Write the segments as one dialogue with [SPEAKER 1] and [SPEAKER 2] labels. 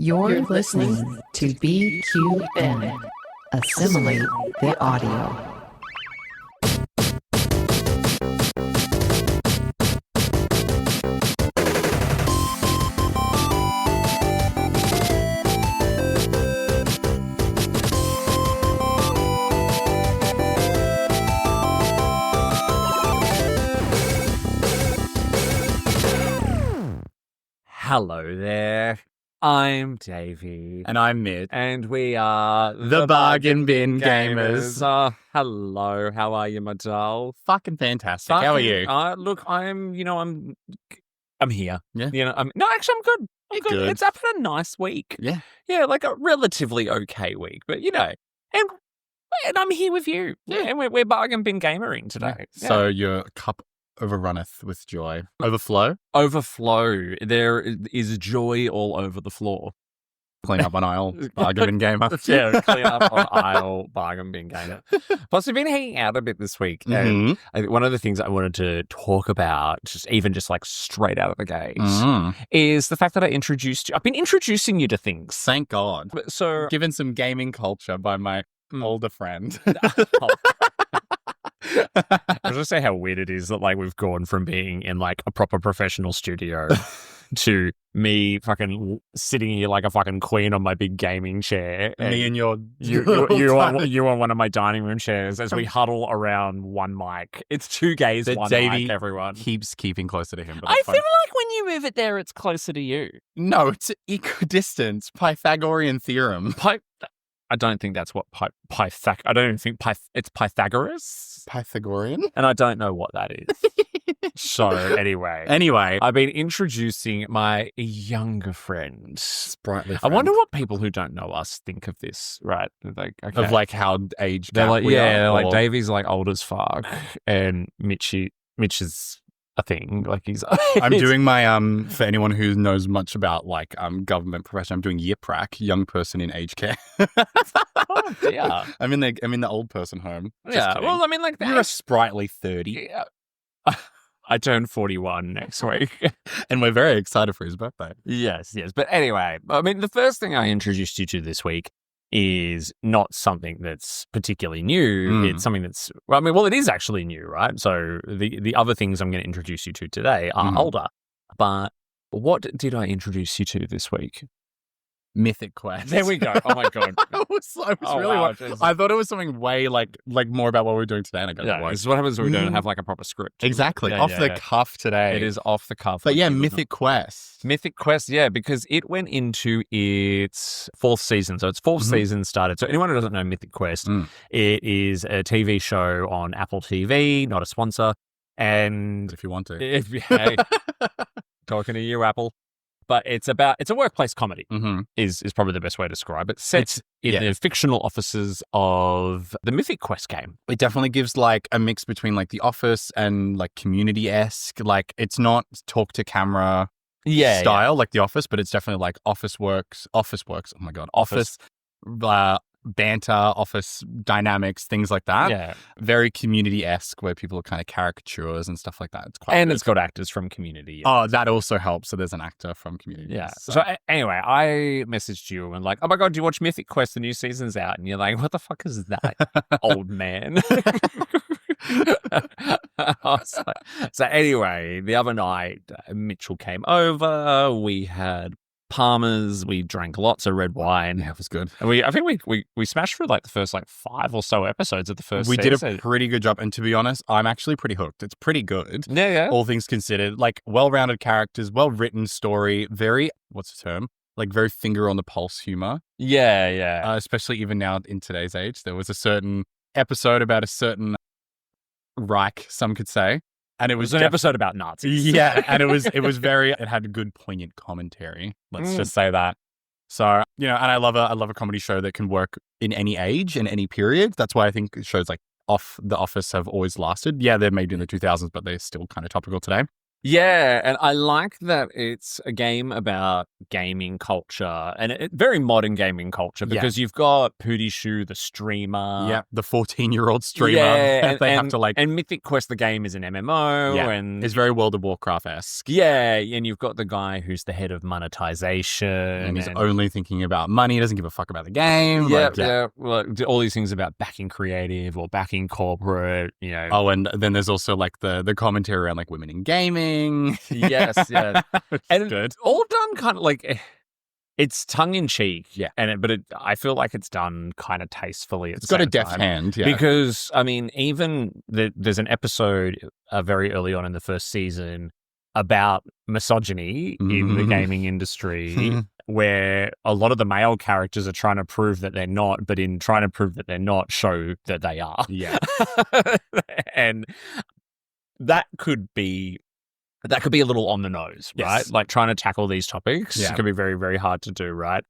[SPEAKER 1] You're listening to BQN. Assimilate the audio.
[SPEAKER 2] Hello there. I'm Davey.
[SPEAKER 3] And I'm Mitch.
[SPEAKER 2] And we are
[SPEAKER 3] The Bargain Bin Gamers.
[SPEAKER 2] Hello. How are you, my doll?
[SPEAKER 3] Fucking fantastic. How are you?
[SPEAKER 2] Look, I'm here.
[SPEAKER 3] Yeah.
[SPEAKER 2] I'm good. I'm good. It's been a nice week.
[SPEAKER 3] Yeah.
[SPEAKER 2] Yeah, like a relatively okay week. But, and I'm here with you.
[SPEAKER 3] Yeah.
[SPEAKER 2] And we're Bargain Bin Gamering today.
[SPEAKER 3] Yeah. So your cup overrunneth with joy. Overflow?
[SPEAKER 2] Overflow. There is joy all over the floor.
[SPEAKER 3] Clean up on aisle, Bargain Bin Gamer.
[SPEAKER 2] Yeah, clean up on aisle, Bargain Bin Gamer. Plus, we've been hanging out a bit this week. And I think one of the things I wanted to talk about, just like straight out of the gate, is the fact that I've been introducing you to things.
[SPEAKER 3] Thank God.
[SPEAKER 2] So,
[SPEAKER 3] given some gaming culture by my older friend.
[SPEAKER 2] I was just say how weird it is that like we've gone from being in like a proper professional studio to me fucking sitting here like a fucking queen on my big gaming chair. And
[SPEAKER 3] me and
[SPEAKER 2] you on one of my dining room chairs as we huddle around one mic. It's two gays, one
[SPEAKER 3] Davey
[SPEAKER 2] mic, everyone.
[SPEAKER 3] Keeps keeping closer to him. But
[SPEAKER 2] I feel like when you move it there, it's closer to you.
[SPEAKER 3] No, it's equidistance. Pythagorean theorem.
[SPEAKER 2] I don't think that's what I don't think it's Pythagoras.
[SPEAKER 3] Pythagorean?
[SPEAKER 2] And I don't know what that is. So anyway, I've been introducing my younger friend.
[SPEAKER 3] Sprightly friend.
[SPEAKER 2] I wonder what people who don't know us think of this, right? Like, okay.
[SPEAKER 3] Of like how age
[SPEAKER 2] they're
[SPEAKER 3] gap
[SPEAKER 2] like,
[SPEAKER 3] we are,
[SPEAKER 2] they're like
[SPEAKER 3] or...
[SPEAKER 2] Davey's like old as fuck, and Mitch is a thing. Like he's.
[SPEAKER 3] I'm doing my for anyone who knows much about like government profession. I'm doing YIPRAC, young person in aged care.
[SPEAKER 2] Oh dear.
[SPEAKER 3] I'm in the old person home.
[SPEAKER 2] Yeah. Well, I mean, like
[SPEAKER 3] you're a sprightly 30.
[SPEAKER 2] Yeah. I turn 41 next week.
[SPEAKER 3] And we're very excited for his birthday.
[SPEAKER 2] Yes. But anyway, I mean, the first thing I introduced you to this week is not something that's particularly new. It's something that's, it is actually new, right? So the other things I'm going to introduce you to today are older. But what did I introduce you to this week?
[SPEAKER 3] Mythic Quest.
[SPEAKER 2] There we go. Oh my God.
[SPEAKER 3] I thought it was something way like more about what we're doing today. And I go,
[SPEAKER 2] this is what happens when we don't have like a proper script.
[SPEAKER 3] Exactly. Off the cuff today.
[SPEAKER 2] It is off the cuff.
[SPEAKER 3] But yeah, Mythic Quest.
[SPEAKER 2] Mythic Quest, yeah, because it went into its fourth season. So its fourth season started. So anyone who doesn't know Mythic Quest, it is a TV show on Apple TV, not a sponsor. And
[SPEAKER 3] if you want to.
[SPEAKER 2] Hey, talking to you, Apple. But it's a workplace comedy is probably the best way to describe it. Set in the fictional offices of the Mythic Quest game.
[SPEAKER 3] It definitely gives like a mix between like The Office and like Community-esque. Like it's not talk to camera style like The Office, but it's definitely like Office Works. Oh my God. Office banter, office dynamics, things like that.
[SPEAKER 2] Yeah.
[SPEAKER 3] Very Community-esque where people are kind of caricatures and stuff like that. It's quite
[SPEAKER 2] it's got actors from Community. Yeah.
[SPEAKER 3] Oh, that also helps. So there's an actor from Community.
[SPEAKER 2] Yeah. So anyway, I messaged you and like, oh my God, do you watch Mythic Quest? The new season's out. And you're like, what the fuck is that, old man? So anyway, the other night, Mitchell came over. We had Palmer's, we drank lots of red wine.
[SPEAKER 3] Yeah, it was good.
[SPEAKER 2] And I think we smashed through like the first like 5 or so episodes of the first season.
[SPEAKER 3] We did a pretty good job. And to be honest, I'm actually pretty hooked. It's pretty good.
[SPEAKER 2] Yeah.
[SPEAKER 3] All things considered, like well-rounded characters, well-written story, very, what's the term? Like very finger on the pulse humor.
[SPEAKER 2] Yeah.
[SPEAKER 3] Especially even now in today's age. There was a certain episode about a certain Reich, some could say. And it was
[SPEAKER 2] an episode about Nazis.
[SPEAKER 3] Yeah, and it had a good poignant commentary. Let's just say that. So, and I love a comedy show that can work in any age and any period. That's why I think shows like The Office have always lasted. Yeah, they're made in the 2000s, but they're still kind of topical today.
[SPEAKER 2] Yeah, and I like that it's a game about gaming culture and very modern gaming culture because you've got Pooty Shoe, the streamer.
[SPEAKER 3] Yeah, the 14-year-old streamer.
[SPEAKER 2] Yeah,
[SPEAKER 3] they have to like.
[SPEAKER 2] And Mythic Quest, the game, is an MMO. And
[SPEAKER 3] it's very World of Warcraft-esque.
[SPEAKER 2] Yeah, and you've got the guy who's the head of monetization.
[SPEAKER 3] And he's only thinking about money, doesn't give a fuck about the game.
[SPEAKER 2] Yeah. Well, all these things about backing creative or backing corporate,
[SPEAKER 3] Oh, and then there's also like the commentary around like women in gaming.
[SPEAKER 2] Yes. And
[SPEAKER 3] good.
[SPEAKER 2] All done kind of like, it's tongue in cheek.
[SPEAKER 3] Yeah.
[SPEAKER 2] But I feel like it's done kind of tastefully.
[SPEAKER 3] It's got a deft hand. Yeah.
[SPEAKER 2] Because, I mean, even there's an episode very early on in the first season about misogyny in the gaming industry where a lot of the male characters are trying to prove that they're not, but in trying to prove that they're not, show that they are.
[SPEAKER 3] Yeah.
[SPEAKER 2] And that could be a little on the nose, right?
[SPEAKER 3] Yes.
[SPEAKER 2] Like trying to tackle these topics can be very, very hard to do, right?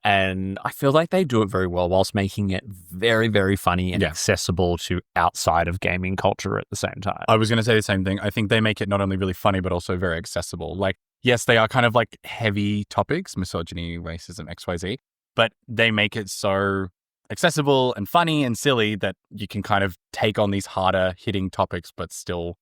[SPEAKER 2] And I feel like they do it very well whilst making it very, very funny and accessible to outside of gaming culture at the same time.
[SPEAKER 3] I was going to say the same thing. I think they make it not only really funny, but also very accessible. Like, yes, they are kind of like heavy topics, misogyny, racism, XYZ, but they make it so accessible and funny and silly that you can kind of take on these harder hitting topics, but still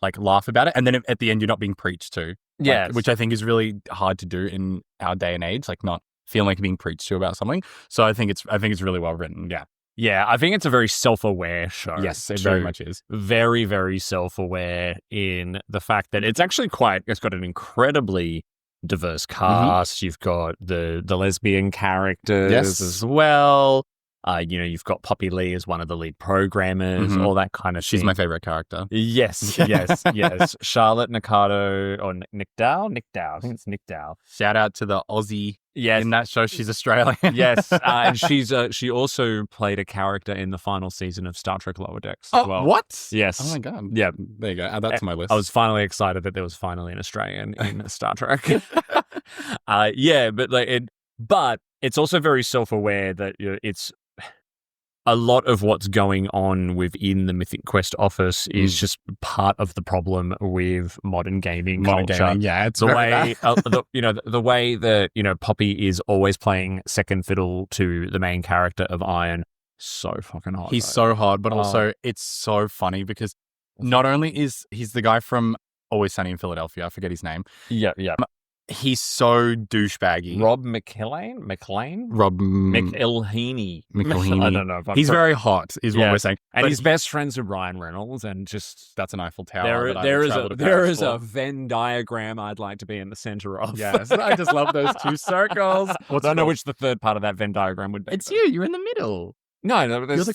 [SPEAKER 3] like laugh about it. And then at the end, you're not being preached to.
[SPEAKER 2] Yes.
[SPEAKER 3] Which I think is really hard to do in our day and age, like not feeling like being preached to about something. So I think it's really well written. Yeah.
[SPEAKER 2] Yeah, I think it's a very self-aware show.
[SPEAKER 3] Yes, it very much is.
[SPEAKER 2] Very, very self-aware in the fact that it's actually it's got an incredibly diverse cast. You've got the lesbian characters as well. You've got Poppy Lee as one of the lead programmers, all that kind of
[SPEAKER 3] She's
[SPEAKER 2] thing.
[SPEAKER 3] my favorite character.
[SPEAKER 2] Yes. Charlotte Niccardo, or Nick Dow? I think it's Nick Dow.
[SPEAKER 3] Shout out to the Aussie
[SPEAKER 2] in
[SPEAKER 3] that show. She's Australian.
[SPEAKER 2] Yes. And she also played a character in the final season of Star Trek Lower Decks as well.
[SPEAKER 3] What?
[SPEAKER 2] Yes.
[SPEAKER 3] Oh my God.
[SPEAKER 2] Yeah.
[SPEAKER 3] There you go. Add that to my list.
[SPEAKER 2] I was finally excited that there was finally an Australian in Star Trek. But it's also very self-aware that it's a lot of what's going on within the Mythic Quest office is just part of the problem with modern gaming culture.
[SPEAKER 3] Yeah, it's
[SPEAKER 2] the way the way that Poppy is always playing second fiddle to the main character of Iron. So fucking hot.
[SPEAKER 3] He's so hard, but also it's so funny because not only is he's the guy from Always Sunny in Philadelphia, I forget his name.
[SPEAKER 2] Yeah.
[SPEAKER 3] He's so douchebaggy.
[SPEAKER 2] Rob McElhenney?
[SPEAKER 3] Rob
[SPEAKER 2] McElhenney. I don't know.
[SPEAKER 3] He's very hot, is what we're saying.
[SPEAKER 2] And he's best friends with Ryan Reynolds, and just
[SPEAKER 3] that's an Eiffel Tower.
[SPEAKER 2] There is a Venn diagram I'd like to be in the center of.
[SPEAKER 3] Yes, I just love those two circles.
[SPEAKER 2] I don't know which the third part of that Venn diagram would be.
[SPEAKER 3] It's you. You're in the middle.
[SPEAKER 2] No, there's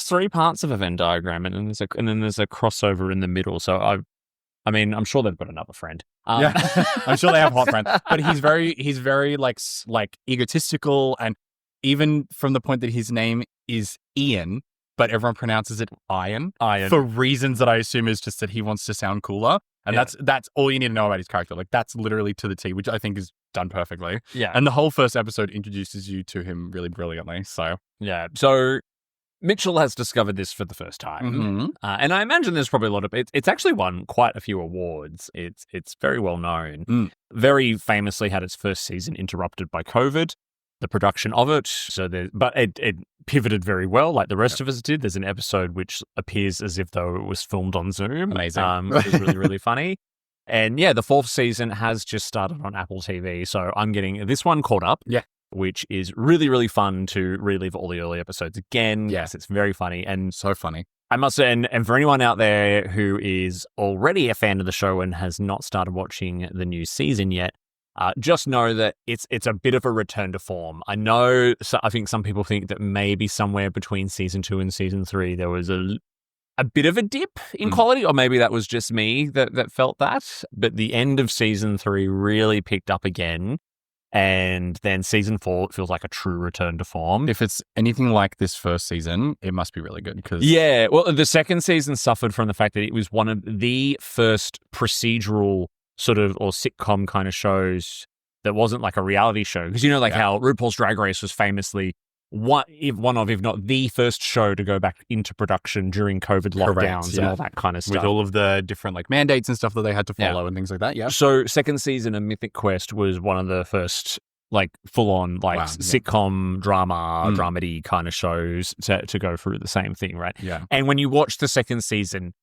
[SPEAKER 2] three parts of a Venn diagram, and then there's a crossover in the middle. So I mean, I'm sure they've got another friend.
[SPEAKER 3] I'm sure they have hot friends. But he's very like egotistical, and even from the point that his name is Ian, but everyone pronounces it Iron for reasons that I assume is just that he wants to sound cooler. And that's all you need to know about his character. Like that's literally to the T, which I think is done perfectly.
[SPEAKER 2] Yeah.
[SPEAKER 3] And the whole first episode introduces you to him really brilliantly. So
[SPEAKER 2] yeah. So Mitchell has discovered this for the first time. And I imagine there's probably a lot of it's actually won quite a few awards. It's very well known. Very famously had its first season interrupted by COVID, the production of it. But it pivoted very well, like the rest of us did. There's an episode which appears as if though it was filmed on Zoom.
[SPEAKER 3] Amazing.
[SPEAKER 2] Which is really, really funny. And yeah, the fourth season has just started on Apple TV. So I'm getting this one caught up.
[SPEAKER 3] Yeah.
[SPEAKER 2] Which is really, really fun to relive all the early episodes again.
[SPEAKER 3] Yes,
[SPEAKER 2] it's very funny. And
[SPEAKER 3] so funny.
[SPEAKER 2] I must say, and for anyone out there who is already a fan of the show and has not started watching the new season yet, just know that it's a bit of a return to form. I know, I think some people think that maybe somewhere between season 2 and season 3, there was a bit of a dip in quality, or maybe that was just me that felt that. But the end of season 3 really picked up again. And then season 4, it feels like a true return to form.
[SPEAKER 3] If it's anything like this first season, it must be really good.
[SPEAKER 2] Yeah, well, the second season suffered from the fact that it was one of the first procedural sort of or sitcom kind of shows that wasn't like a reality show. Because how RuPaul's Drag Race was famously if not the first show to go back into production during COVID lockdowns and all that kind of stuff.
[SPEAKER 3] With all of the different like mandates and stuff that they had to follow and things like that. Yeah.
[SPEAKER 2] So second season of Mythic Quest was one of the first like full-on like sitcom dramedy kind of shows to go through the same thing, right?
[SPEAKER 3] Yeah.
[SPEAKER 2] And when you watch the second season,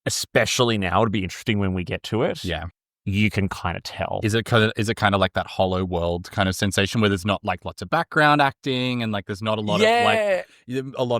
[SPEAKER 2] especially now, it'll be interesting when we get to it.
[SPEAKER 3] Yeah.
[SPEAKER 2] You can kind of tell.
[SPEAKER 3] Is it kind of like that hollow world kind of sensation where there's not like lots of background acting and like there's not a lot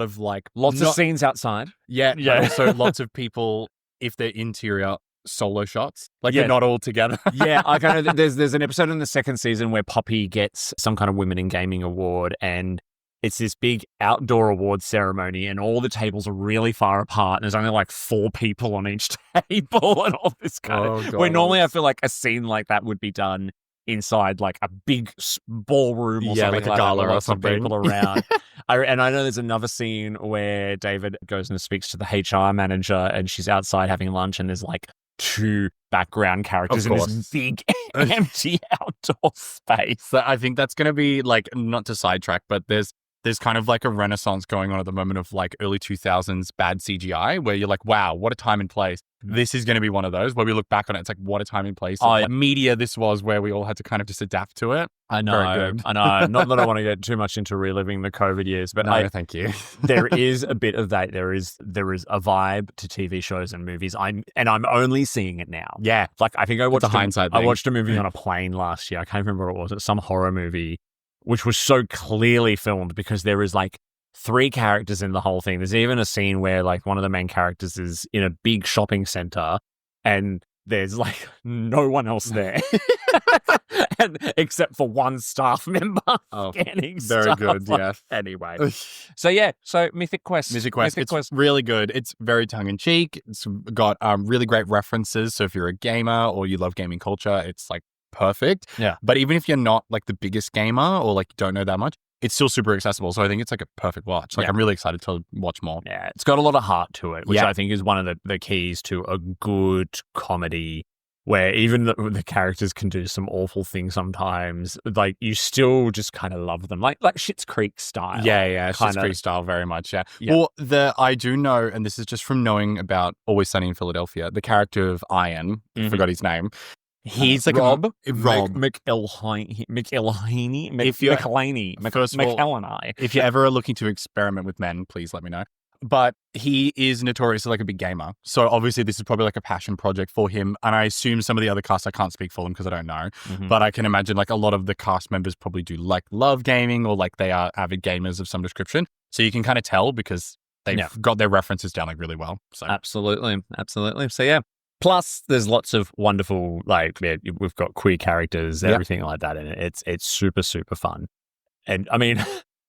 [SPEAKER 3] of
[SPEAKER 2] lots of scenes outside.
[SPEAKER 3] Yeah. But also lots of people, if they're interior, solo shots, like they're not all together.
[SPEAKER 2] I kind of there's an episode in the second season where Poppy gets some kind of Women in Gaming award, and it's this big outdoor awards ceremony, and all the tables are really far apart, and there's only like 4 people on each table, and all this kind of. Where normally I feel like a scene like that would be done inside like a big ballroom or something, like a gala or something. People around. And I know there's another scene where David goes and speaks to the HR manager, and she's outside having lunch, and there's like 2 background characters in this big empty outdoor space.
[SPEAKER 3] So I think that's going to be like, not to sidetrack, but there's kind of like a renaissance going on at the moment of like early 2000s bad CGI where you're like, wow, what a time and place. This is going to be one of those where we look back on it. It's like, what a time and place. Like media this was where we all had to kind of just adapt to it.
[SPEAKER 2] I know. Not that I want to get too much into reliving the COVID years, but
[SPEAKER 3] thank you.
[SPEAKER 2] There is a bit of that. There is a vibe to TV shows and movies. I'm only seeing it now.
[SPEAKER 3] Yeah.
[SPEAKER 2] Like I think I watched
[SPEAKER 3] hindsight
[SPEAKER 2] I watched a movie on a plane last year. I can't remember what it was. It's some horror movie, which was so clearly filmed because there is like 3 characters in the whole thing. There's even a scene where like one of the main characters is in a big shopping center and there's like no one else there except for one staff member scanning
[SPEAKER 3] very
[SPEAKER 2] stuff.
[SPEAKER 3] Good, yeah.
[SPEAKER 2] Anyway. So Mythic Quest.
[SPEAKER 3] It's really good. It's very tongue-in-cheek. It's got really great references. So if you're a gamer or you love gaming culture, it's like perfect.
[SPEAKER 2] Yeah.
[SPEAKER 3] But even if you're not like the biggest gamer or like don't know that much, it's still super accessible. So I think it's like a perfect watch. Like I'm really excited to watch more.
[SPEAKER 2] Yeah. It's got a lot of heart to it, which I think is one of the keys to a good comedy where even the characters can do some awful things sometimes. Like you still just kind of love them. Like Schitt's Creek style.
[SPEAKER 3] Yeah. Schitt's Creek style very much. Yeah. Well, I do know, and this is just from knowing about Always Sunny in Philadelphia, the character of Ian, I forgot his name. He's like
[SPEAKER 2] Rob
[SPEAKER 3] McElhaney. If you ever are looking to experiment with men, please let me know. But he is notoriously like a big gamer. So obviously this is probably like a passion project for him. And I assume some of the other cast, I can't speak for them because I don't know. But I can imagine like a lot of the cast members probably do like love gaming or like they are avid gamers of some description. So you can kind of tell because they've got their references down like really well. So
[SPEAKER 2] Absolutely. So yeah. Plus, there's lots of wonderful, like, we've got queer characters, everything like that in it. It's super, super fun. And, I mean,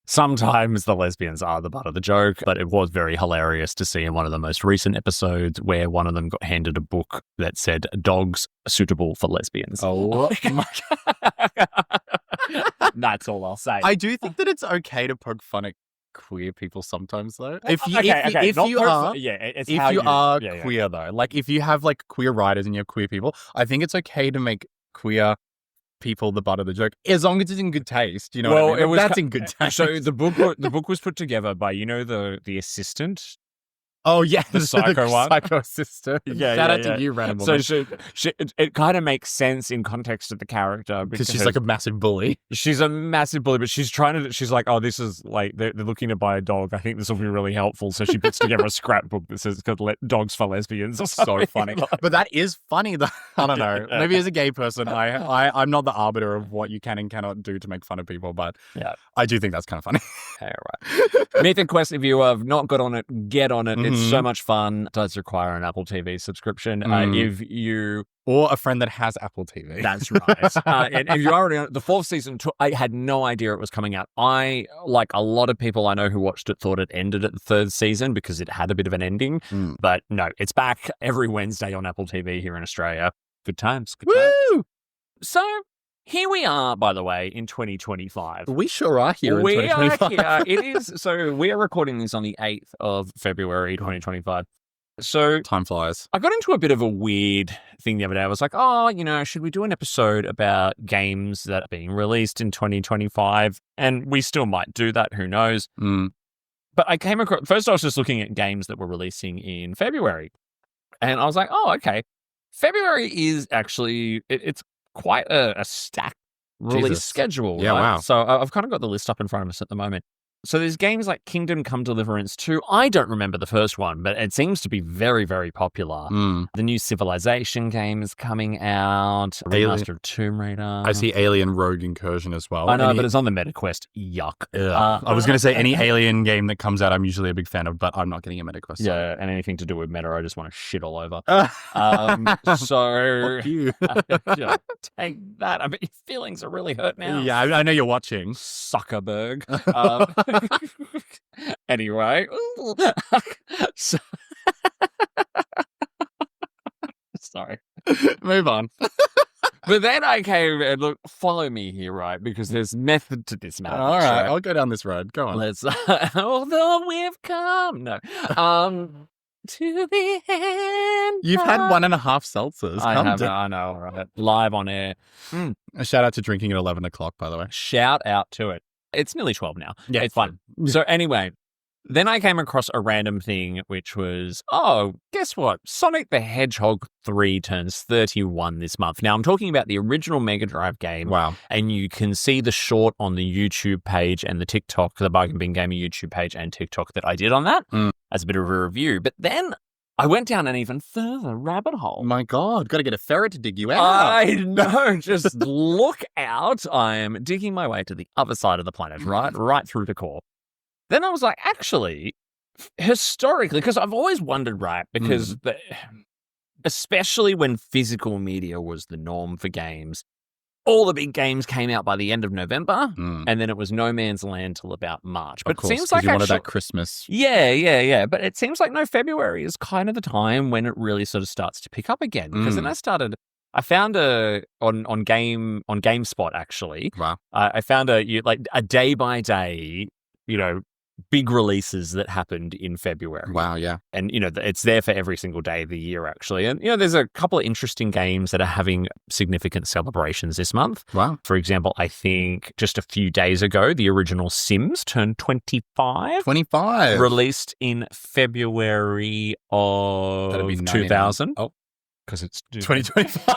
[SPEAKER 2] sometimes the lesbians are the butt of the joke, but it was very hilarious to see in one of the most recent episodes where one of them got handed a book that said, dogs suitable for lesbians.
[SPEAKER 3] Oh, my God.
[SPEAKER 2] That's all I'll say.
[SPEAKER 3] I do think that it's okay to poke fun at queer people sometimes though. If you are queer though, like if you have like queer writers and you have queer people, I think it's okay to make queer people the butt of the joke as long as it's in good taste. You know what I mean? That's in good taste.
[SPEAKER 2] So the book was put together by the assistant.
[SPEAKER 3] Oh yeah,
[SPEAKER 2] the psycho one,
[SPEAKER 3] psycho sister. Shout out to you, random woman.
[SPEAKER 2] So it kind of makes sense in context of the character
[SPEAKER 3] because she's like a massive bully.
[SPEAKER 2] She's a massive bully, but she's like, oh, this is like they're looking to buy a dog. I think this will be really helpful. So she puts together a scrapbook that says "Dogs for Lesbians." Or
[SPEAKER 3] so funny, but that is funny though. I don't know. Maybe as a gay person, I'm not the arbiter of what you can and cannot do to make fun of people, but I do think that's kind of funny.
[SPEAKER 2] All right. Mythic Quest, if you have not got on it, get on it. It's so much fun. It does require an Apple TV subscription. If you
[SPEAKER 3] or a friend that has Apple TV.
[SPEAKER 2] That's right. And if you're already on the 4th season, I had no idea it was coming out. I, like a lot of people I know who watched it, thought it ended at the 3rd season because it had a bit of an ending. But no, it's back every Wednesday on Apple TV here in Australia. Good times.
[SPEAKER 3] Woo!
[SPEAKER 2] So here we are, by the way, in 2025.
[SPEAKER 3] We sure are here in 2025.
[SPEAKER 2] We are here. It is. So we are recording this on the 8th of February, 2025. So
[SPEAKER 3] time flies.
[SPEAKER 2] I got into a bit of a weird thing the other day. I was like, should we do an episode about games that are being released in 2025? And we still might do that. Who knows? But I came across, first I was just looking at games that were releasing in February. And I was like, oh, okay. February is actually, it's quite a stacked release schedule.
[SPEAKER 3] Yeah,
[SPEAKER 2] right?
[SPEAKER 3] wow.
[SPEAKER 2] So I've kind of got the list up in front of us at the moment. So there's games like Kingdom Come Deliverance 2. I don't remember the first one, but it seems to be very, very popular. The new Civilization game is coming out. Remaster of Tomb Raider.
[SPEAKER 3] I see Alien Rogue Incursion as well.
[SPEAKER 2] I know, but it's on the MetaQuest. Yuck.
[SPEAKER 3] I was going to say any Alien game that comes out, I'm usually a big fan of, but I'm not getting a MetaQuest.
[SPEAKER 2] Yeah, and anything to do with Meta, I just want to shit all over. So
[SPEAKER 3] Fuck you.
[SPEAKER 2] take that. I bet your feelings are really hurt now.
[SPEAKER 3] Yeah, I know you're watching.
[SPEAKER 2] Zuckerberg. Anyway, so, sorry.
[SPEAKER 3] Move on.
[SPEAKER 2] But then I came and look, follow me here, right? Because there's method to this madness.
[SPEAKER 3] All right, I'll go down this road. Go on.
[SPEAKER 2] Let's. Although we've come, no, to the end.
[SPEAKER 3] You've had 1.5 seltzers.
[SPEAKER 2] I know, right? Live on air.
[SPEAKER 3] A shout out to drinking at 11 o'clock, by the way.
[SPEAKER 2] Shout out to it. It's nearly 12 now.
[SPEAKER 3] Yeah,
[SPEAKER 2] it's fun. So anyway, then I came across a random thing, which was, guess what? Sonic the Hedgehog 3 turns 31 this month. Now, I'm talking about the original Mega Drive game.
[SPEAKER 3] Wow.
[SPEAKER 2] And you can see the short on the YouTube page and the TikTok, the Bargain Bin Gamer YouTube page and TikTok that I did on that as a bit of a review. But then I went down an even further rabbit hole.
[SPEAKER 3] Oh my God, got to get a ferret to dig you out.
[SPEAKER 2] I know, just look out. I am digging my way to the other side of the planet, right through the core. Then I was like, actually, historically, because I've always wondered, right, because especially when physical media was the norm for games, all the big games came out by the end of November, and then it was no man's land till about March. But
[SPEAKER 3] of course,
[SPEAKER 2] it seems like
[SPEAKER 3] you wanted that Christmas.
[SPEAKER 2] Yeah. But it seems like February is kind of the time when it really sort of starts to pick up again. Because then I found on GameSpot actually.
[SPEAKER 3] Wow.
[SPEAKER 2] I found a day by day, big releases that happened in February.
[SPEAKER 3] Wow, yeah.
[SPEAKER 2] And, it's there for every single day of the year, actually. And, there's a couple of interesting games that are having significant celebrations this month.
[SPEAKER 3] Wow.
[SPEAKER 2] For example, I think just a few days ago, the original Sims turned 25.
[SPEAKER 3] 25.
[SPEAKER 2] Released in February
[SPEAKER 3] That'd be
[SPEAKER 2] of 2000.
[SPEAKER 3] Oh,
[SPEAKER 2] because it's
[SPEAKER 3] 2025.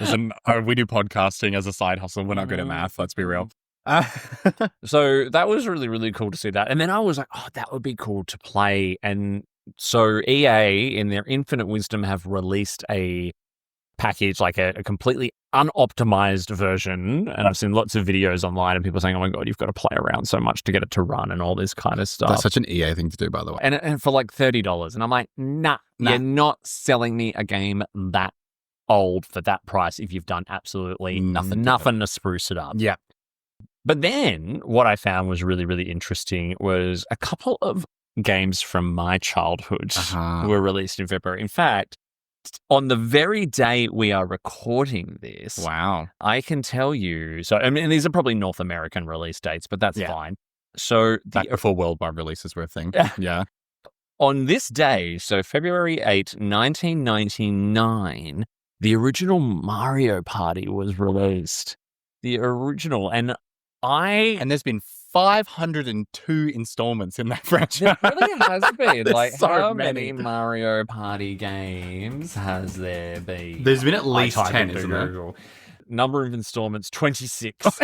[SPEAKER 3] Listen, we do podcasting as a side hustle. We're not good at math. Let's be real.
[SPEAKER 2] So that was really, really cool to see that. And then I was like, that would be cool to play. And so EA, in their infinite wisdom, have released a package, like a completely unoptimized version. And I've seen lots of videos online and people saying, oh my God, you've got to play around so much to get it to run and all this kind of stuff.
[SPEAKER 3] That's such an EA thing to do, by the way.
[SPEAKER 2] And for like $30. And I'm like, nah, you're not selling me a game that old for that price if you've done absolutely nothing to spruce it up.
[SPEAKER 3] Yeah.
[SPEAKER 2] But then what I found was really, really interesting was a couple of games from my childhood were released in February. In fact, on the very day we are recording this,
[SPEAKER 3] wow,
[SPEAKER 2] I can tell you. So, I mean, these are probably North American release dates, but that's fine. So,
[SPEAKER 3] back before worldwide releases were a thing. Yeah.
[SPEAKER 2] On this day, so February 8, 1999, the original Mario Party was released. The original. And there's been 502 installments in that franchise.
[SPEAKER 3] It
[SPEAKER 2] really has been. Like,
[SPEAKER 3] so
[SPEAKER 2] how
[SPEAKER 3] many
[SPEAKER 2] Mario Party games has there been?
[SPEAKER 3] There's been at least 10, isn't there?
[SPEAKER 2] Number of installments, 26.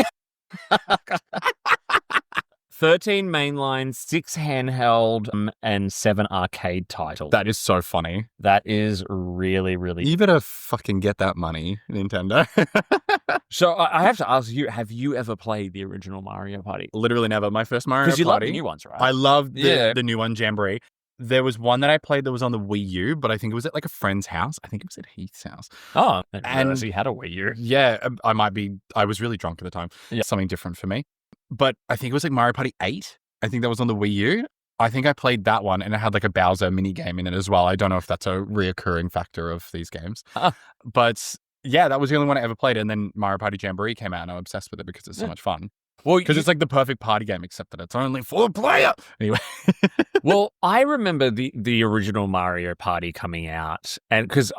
[SPEAKER 2] 13 mainline, 6 handheld, and 7 arcade titles.
[SPEAKER 3] That is so funny.
[SPEAKER 2] That is really, really...
[SPEAKER 3] You better fucking get that money, Nintendo.
[SPEAKER 2] So I have to ask you, have you ever played the original Mario Party?
[SPEAKER 3] Literally never. My first Mario Party...
[SPEAKER 2] Because you love the new ones, right?
[SPEAKER 3] I loved the new one, Jamboree. There was one that I played that was on the Wii U, but I think it was at like a friend's house. I think it was at Heath's house.
[SPEAKER 2] Oh, and he had a Wii U.
[SPEAKER 3] Yeah, I was really drunk at the time. Yeah. Something different for me. But I think it was like Mario Party 8. I think that was on the Wii U. I think I played that one and it had like a Bowser mini game in it as well. I don't know if that's a reoccurring factor of these games. But Yeah, that was the only one I ever played. And then Mario Party Jamboree came out and I'm obsessed with it because it's so much fun.
[SPEAKER 2] Well,
[SPEAKER 3] because it's like the perfect party game, except that it's only 4-player. Anyway.
[SPEAKER 2] Well, I remember the original Mario Party coming out. And because,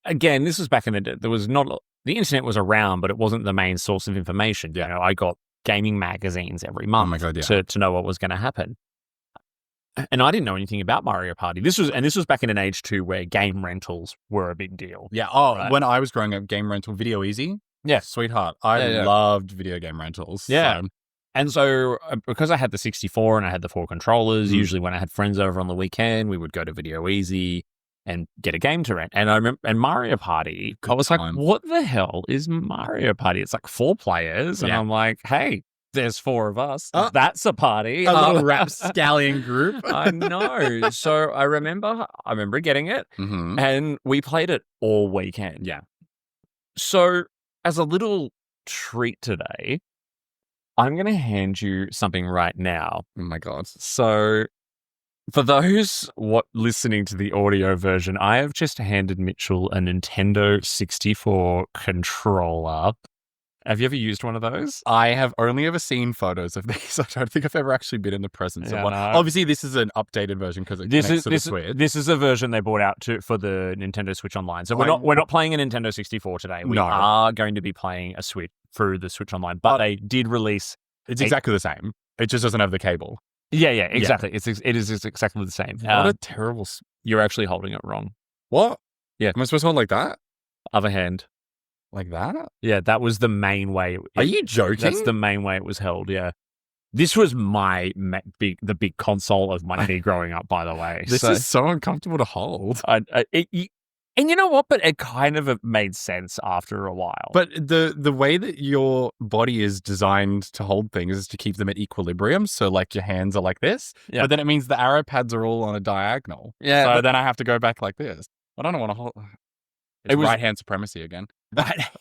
[SPEAKER 2] again, this was back in the day. The internet was around, but it wasn't the main source of information.
[SPEAKER 3] Yeah.
[SPEAKER 2] You know, I got gaming magazines every month
[SPEAKER 3] Oh my God, yeah.
[SPEAKER 2] to know what was going to happen. And I didn't know anything about Mario Party. This was back in an age too where game rentals were a big deal.
[SPEAKER 3] Yeah.
[SPEAKER 2] Right?
[SPEAKER 3] When I was growing up, game rental, Video Easy.
[SPEAKER 2] Yeah.
[SPEAKER 3] Sweetheart. I loved video game rentals.
[SPEAKER 2] Yeah.
[SPEAKER 3] So.
[SPEAKER 2] And so because I had the 64 and I had the 4 controllers, usually when I had friends over on the weekend, we would go to Video Easy and get a game to rent. And I remember, and Mario Party, I was like, what the hell is Mario Party? It's like 4 players. And I'm like, hey, there's 4 of us. That's a party.
[SPEAKER 3] A little rapscallion group.
[SPEAKER 2] I know. So I remember getting it and we played it all weekend.
[SPEAKER 3] Yeah.
[SPEAKER 2] So as a little treat today, I'm going to hand you something right now.
[SPEAKER 3] Oh my God.
[SPEAKER 2] So for those listening to the audio version, I have just handed Mitchell a Nintendo 64 controller. Have you ever used one of those?
[SPEAKER 3] I have only ever seen photos of these. I don't think I've ever actually been in the presence of one.
[SPEAKER 2] No.
[SPEAKER 3] Obviously, this is an updated version because it connects to the Switch.
[SPEAKER 2] This is a version they brought out for the Nintendo Switch Online. So we're not playing a Nintendo 64 today. We are going to be playing a Switch through the Switch Online, but they did release.
[SPEAKER 3] It's exactly the same. It just doesn't have the cable.
[SPEAKER 2] Yeah, exactly. Yeah. It is exactly the same.
[SPEAKER 3] What a terrible.
[SPEAKER 2] You're actually holding it wrong.
[SPEAKER 3] What?
[SPEAKER 2] Yeah.
[SPEAKER 3] Am I supposed to hold like that?
[SPEAKER 2] Other hand.
[SPEAKER 3] Like that?
[SPEAKER 2] Yeah, that was the main way.
[SPEAKER 3] Are you joking?
[SPEAKER 2] That's the main way it was held, yeah. This was the big console of my knee growing up, by the way.
[SPEAKER 3] This is so uncomfortable to hold.
[SPEAKER 2] And you know what? But it kind of made sense after a while.
[SPEAKER 3] But the way that your body is designed to hold things is to keep them at equilibrium. So like your hands are like this. Yeah. But then it means the arrow pads are all on a diagonal. Yeah. So then I have to go back like this. I don't want to hold. It was right hand supremacy again.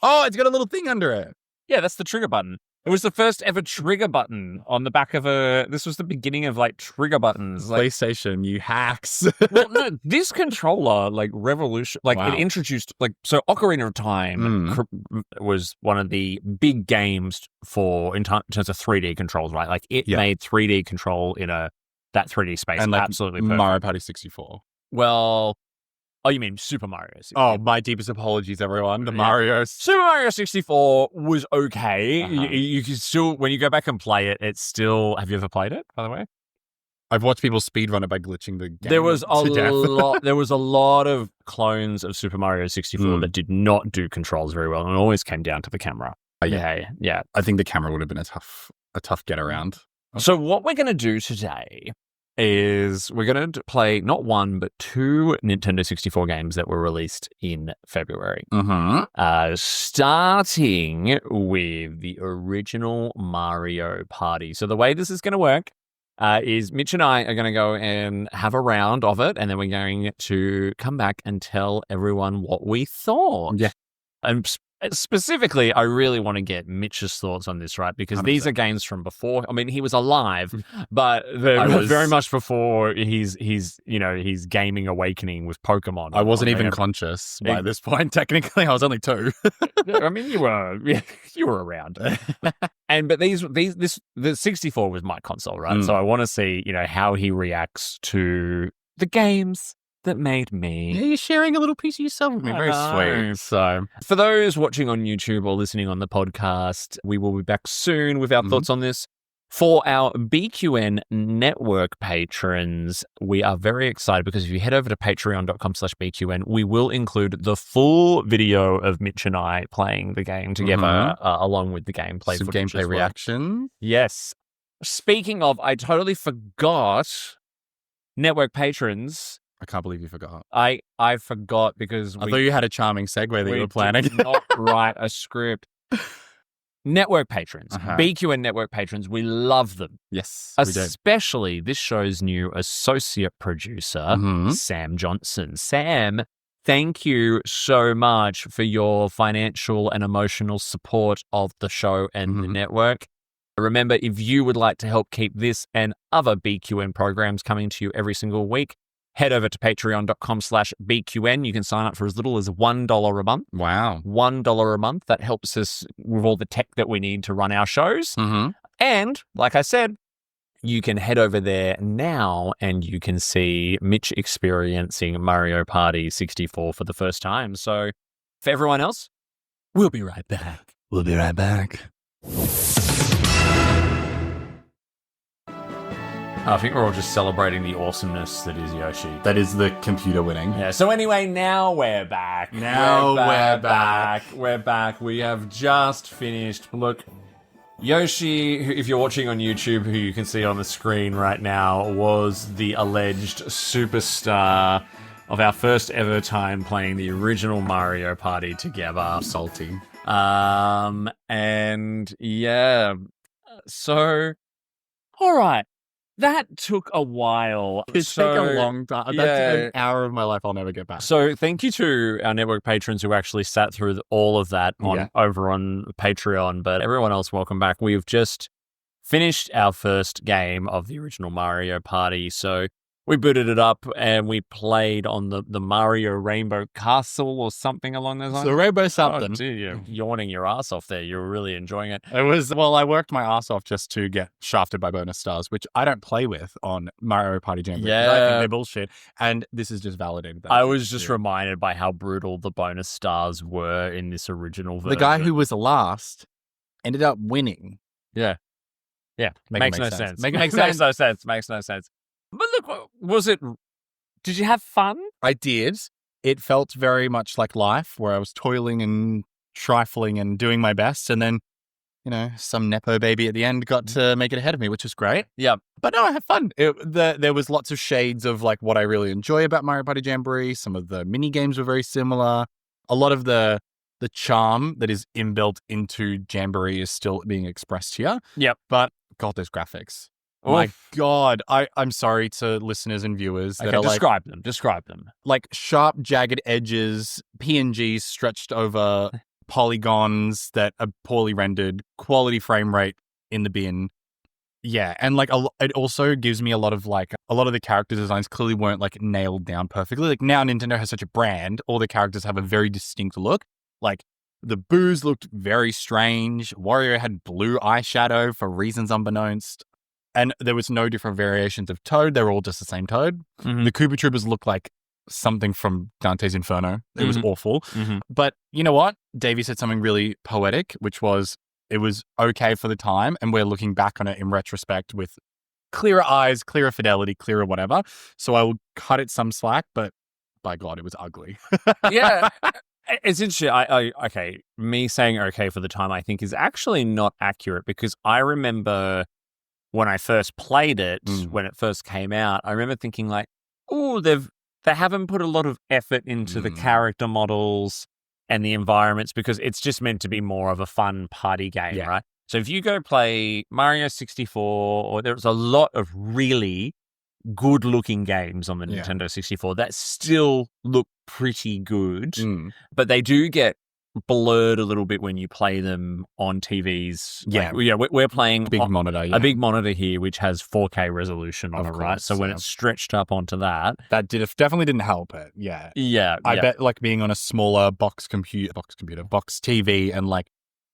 [SPEAKER 3] Oh, it's got a little thing under it.
[SPEAKER 2] Yeah, that's the trigger button. It was the first ever trigger button on the back of this was the beginning of like trigger buttons.
[SPEAKER 3] PlayStation, you hacks.
[SPEAKER 2] Well, no, this controller, like revolution, like it introduced, so Ocarina of Time was one of the big games in terms of 3D controls, right? Like it made 3D control in that 3D space and absolutely perfect.
[SPEAKER 3] Mario Party 64.
[SPEAKER 2] Well, oh, you mean Super Mario 64?
[SPEAKER 3] Oh, my deepest apologies, everyone.
[SPEAKER 2] Super Mario 64 was okay. You can still, when you go back and play it, it's still... Have you ever played it, by the way?
[SPEAKER 3] I've watched people speedrun it by glitching the game
[SPEAKER 2] There was a lot of clones of Super Mario 64 that did not do controls very well and always came down to the camera. Yeah.
[SPEAKER 3] I think the camera would have been a tough get around.
[SPEAKER 2] So what we're going to do today is we're going to play not 1, but 2 Nintendo 64 games that were released in February. Starting with the original Mario Party. So the way this is going to work is Mitch and I are going to go and have a round of it, and then we're going to come back and tell everyone what we thought.
[SPEAKER 3] Yeah.
[SPEAKER 2] And specifically, I really want to get Mitch's thoughts on this, right? Because 100%. These are games from before. I mean, he was alive, but very much before his gaming awakening with Pokemon.
[SPEAKER 3] I wasn't even conscious by this point. Technically, I was only 2.
[SPEAKER 2] I mean, you were around. But the 64 was my console, right? So I want to see, how he reacts to the games that made me.
[SPEAKER 3] Yeah, you're sharing a little piece of yourself with me. Very sweet. So,
[SPEAKER 2] for those watching on YouTube or listening on the podcast, we will be back soon with our thoughts on this. For our BQN network patrons, we are very excited because if you head over to patreon.com/BQN, we will include the full video of Mitch and I playing the game together, along with the gameplay.
[SPEAKER 3] Some gameplay reaction.
[SPEAKER 2] Yes. Speaking of, I totally forgot network patrons.
[SPEAKER 3] I can't believe you forgot.
[SPEAKER 2] I forgot because
[SPEAKER 3] I thought you had a charming segue that you were planning.
[SPEAKER 2] Did not write a script. Network patrons, BQN network patrons, we love them.
[SPEAKER 3] Yes,
[SPEAKER 2] especially this show's new associate producer, Sam Johnson. Sam, thank you so much for your financial and emotional support of the show and the network. Remember, if you would like to help keep this and other BQN programs coming to you every single week, head over to patreon.com/BQN. You can sign up for as little as $1 a month.
[SPEAKER 3] Wow.
[SPEAKER 2] $1 a month. That helps us with all the tech that we need to run our shows.
[SPEAKER 3] Mm-hmm.
[SPEAKER 2] And like I said, you can head over there now and you can see Mitch experiencing Mario Party 64 for the first time. So for everyone else, we'll be right back.
[SPEAKER 3] We'll be right back.
[SPEAKER 2] I think we're all just celebrating the awesomeness that is Yoshi.
[SPEAKER 3] That is the computer winning.
[SPEAKER 2] Yeah, so anyway, now we're back. We're back. We have just finished. Look, Yoshi, if you're watching on YouTube, who you can see on the screen right now, was the alleged superstar of our first ever time playing the original Mario Party together.
[SPEAKER 3] Salty.
[SPEAKER 2] And yeah, so, all right. That took a while.
[SPEAKER 3] It took a long time. That's an hour of my life I'll never get back.
[SPEAKER 2] So thank you to our network patrons who actually sat through all of that over on Patreon. But everyone else, welcome back. We've just finished our first game of the original Mario Party. So we booted it up and we played on the Mario Rainbow Castle or something along those lines.
[SPEAKER 3] So Rainbow something.
[SPEAKER 2] Oh, dude, you're yawning your ass off there. You're really enjoying it.
[SPEAKER 3] It was, well, I worked my ass off just to get shafted by bonus stars, which I don't play with on Mario Party Jamboree.
[SPEAKER 2] Yeah.
[SPEAKER 3] I think they're bullshit. And this has just validated that.
[SPEAKER 2] I was just reminded by how brutal the bonus stars were in this original version.
[SPEAKER 3] The guy who was last ended up winning.
[SPEAKER 2] Yeah. Yeah. Makes no sense.
[SPEAKER 3] Makes no sense.
[SPEAKER 2] Makes no sense. But look, did you have fun?
[SPEAKER 3] I did. It felt very much like life, where I was toiling and trifling and doing my best. And then, some Nepo baby at the end got to make it ahead of me, which was great.
[SPEAKER 2] Yeah.
[SPEAKER 3] But no, I had fun. There was lots of shades of like what I really enjoy about Mario Party Jamboree. Some of the mini games were very similar. A lot of the charm that is inbuilt into Jamboree is still being expressed here.
[SPEAKER 2] Yep.
[SPEAKER 3] But God, those graphics. My God, I'm sorry to listeners and viewers that are
[SPEAKER 2] describe them.
[SPEAKER 3] Like sharp, jagged edges, PNGs stretched over polygons that are poorly rendered, quality frame rate in the bin. Yeah, and like it also gives me a lot of the character designs clearly weren't like nailed down perfectly. Like now Nintendo has such a brand, all the characters have a very distinct look. Like the Boos looked very strange. Wario had blue eyeshadow for reasons unbeknownst. And there was no different variations of Toad. They were all just the same Toad.
[SPEAKER 2] Mm-hmm.
[SPEAKER 3] The Koopa Troopers looked like something from Dante's Inferno. It was awful.
[SPEAKER 2] Mm-hmm.
[SPEAKER 3] But you know what? Davey said something really poetic, which was, it was okay for the time. And we're looking back on it in retrospect with clearer eyes, clearer fidelity, clearer whatever. So I will cut it some slack, but by God, it was ugly.
[SPEAKER 2] Yeah. It's interesting. Okay, me saying okay for the time, I think is actually not accurate because I remember when I first played it, when it first came out, I remember thinking like, oh, they haven't put a lot of effort into the character models and the environments because it's just meant to be more of a fun party game, right? So if you go play Mario 64, or there's a lot of really good-looking games on the Nintendo 64 that still look pretty good, but they do get blurred a little bit when you play them on TVs. We're playing
[SPEAKER 3] a big monitor
[SPEAKER 2] here, which has 4K resolution on it, right? So when it's stretched up onto that
[SPEAKER 3] definitely didn't help it. I bet like being on a smaller box TV and like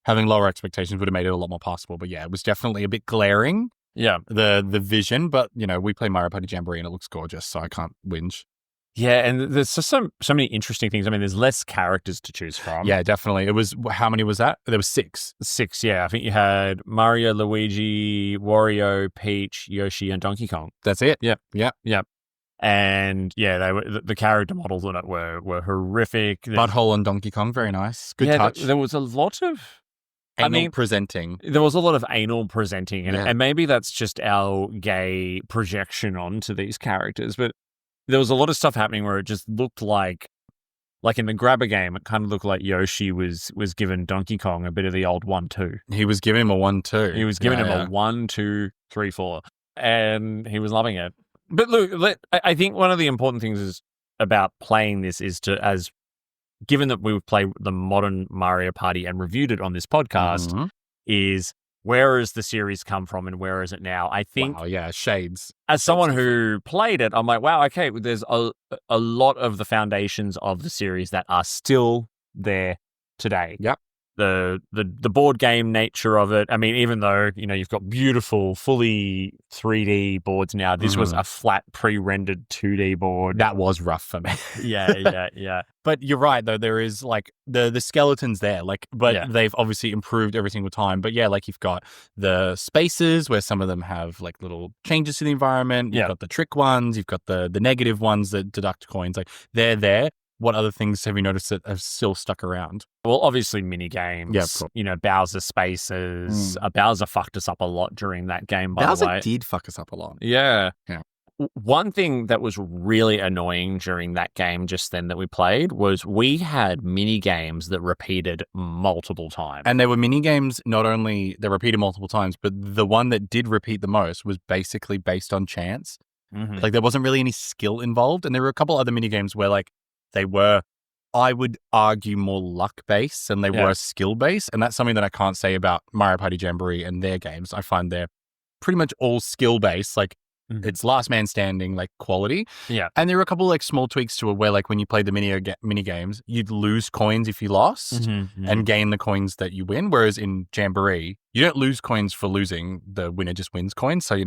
[SPEAKER 3] having lower expectations would have made it a lot more possible. But yeah, it was definitely a bit glaring.
[SPEAKER 2] Yeah,
[SPEAKER 3] the vision, but we play Mario Party Jamboree and it looks gorgeous, so I can't whinge.
[SPEAKER 2] Yeah, and there's just so many interesting things. I mean, there's less characters to choose from.
[SPEAKER 3] Yeah, definitely. It was, how many was that? There was 6.
[SPEAKER 2] 6, yeah. I think you had Mario, Luigi, Wario, Peach, Yoshi, and Donkey Kong.
[SPEAKER 3] That's it.
[SPEAKER 2] Yeah.
[SPEAKER 3] Yeah.
[SPEAKER 2] Yeah. And yeah, they were the character models on it were horrific.
[SPEAKER 3] Butthole on Donkey Kong, very nice. Good touch.
[SPEAKER 2] There was a lot of
[SPEAKER 3] presenting.
[SPEAKER 2] There was a lot of anal presenting, and maybe that's just our gay projection onto these characters, but there was a lot of stuff happening where it just looked like in the grabber game, it kind of looked like Yoshi was given Donkey Kong a bit of the old 1-2.
[SPEAKER 3] He was giving him a 1-2.
[SPEAKER 2] He was giving him a 1, 2, 3, 4, and he was loving it. But look, I think one of the important things is about playing this is given that we've played the modern Mario Party and reviewed it on this podcast, is where has the series come from and where is it now? I think,
[SPEAKER 3] wow, yeah, shades.
[SPEAKER 2] as someone who played it, I'm like, wow, okay, there's a lot of the foundations of the series that are still there today.
[SPEAKER 3] Yep.
[SPEAKER 2] The board game nature of it. I mean, even though, you've got beautiful, fully 3D boards now, this was a flat, pre-rendered 2D board.
[SPEAKER 3] That was rough for me.
[SPEAKER 2] Yeah.
[SPEAKER 3] But you're right, though. There is like the skeletons there, they've obviously improved every single time. But yeah, like you've got the spaces where some of them have like little changes to the environment. You've got the trick ones. You've got the negative ones that deduct coins. Like they're there. What other things have you noticed that have still stuck around?
[SPEAKER 2] Well, obviously mini games.
[SPEAKER 3] Yeah, of course.
[SPEAKER 2] Bowser spaces. Bowser fucked us up a lot during that game, by the way.
[SPEAKER 3] Bowser did fuck us up a lot.
[SPEAKER 2] Yeah.
[SPEAKER 3] Yeah.
[SPEAKER 2] One thing that was really annoying during that game just then that we played was we had mini games that repeated multiple times.
[SPEAKER 3] And there were mini games, not only that repeated multiple times, but the one that did repeat the most was basically based on chance.
[SPEAKER 2] Mm-hmm.
[SPEAKER 3] Like there wasn't really any skill involved. And there were a couple other mini games where like they were, I would argue, more luck-based than they were skill-based. And that's something that I can't say about Mario Party Jamboree and their games. I find they're pretty much all skill-based. Like, it's last man standing, like, quality.
[SPEAKER 2] Yeah.
[SPEAKER 3] And there were a couple, like, small tweaks to it where, like, when you played the mini games, you'd lose coins if you lost and gain the coins that you win. Whereas in Jamboree, you don't lose coins for losing. The winner just wins coins. So,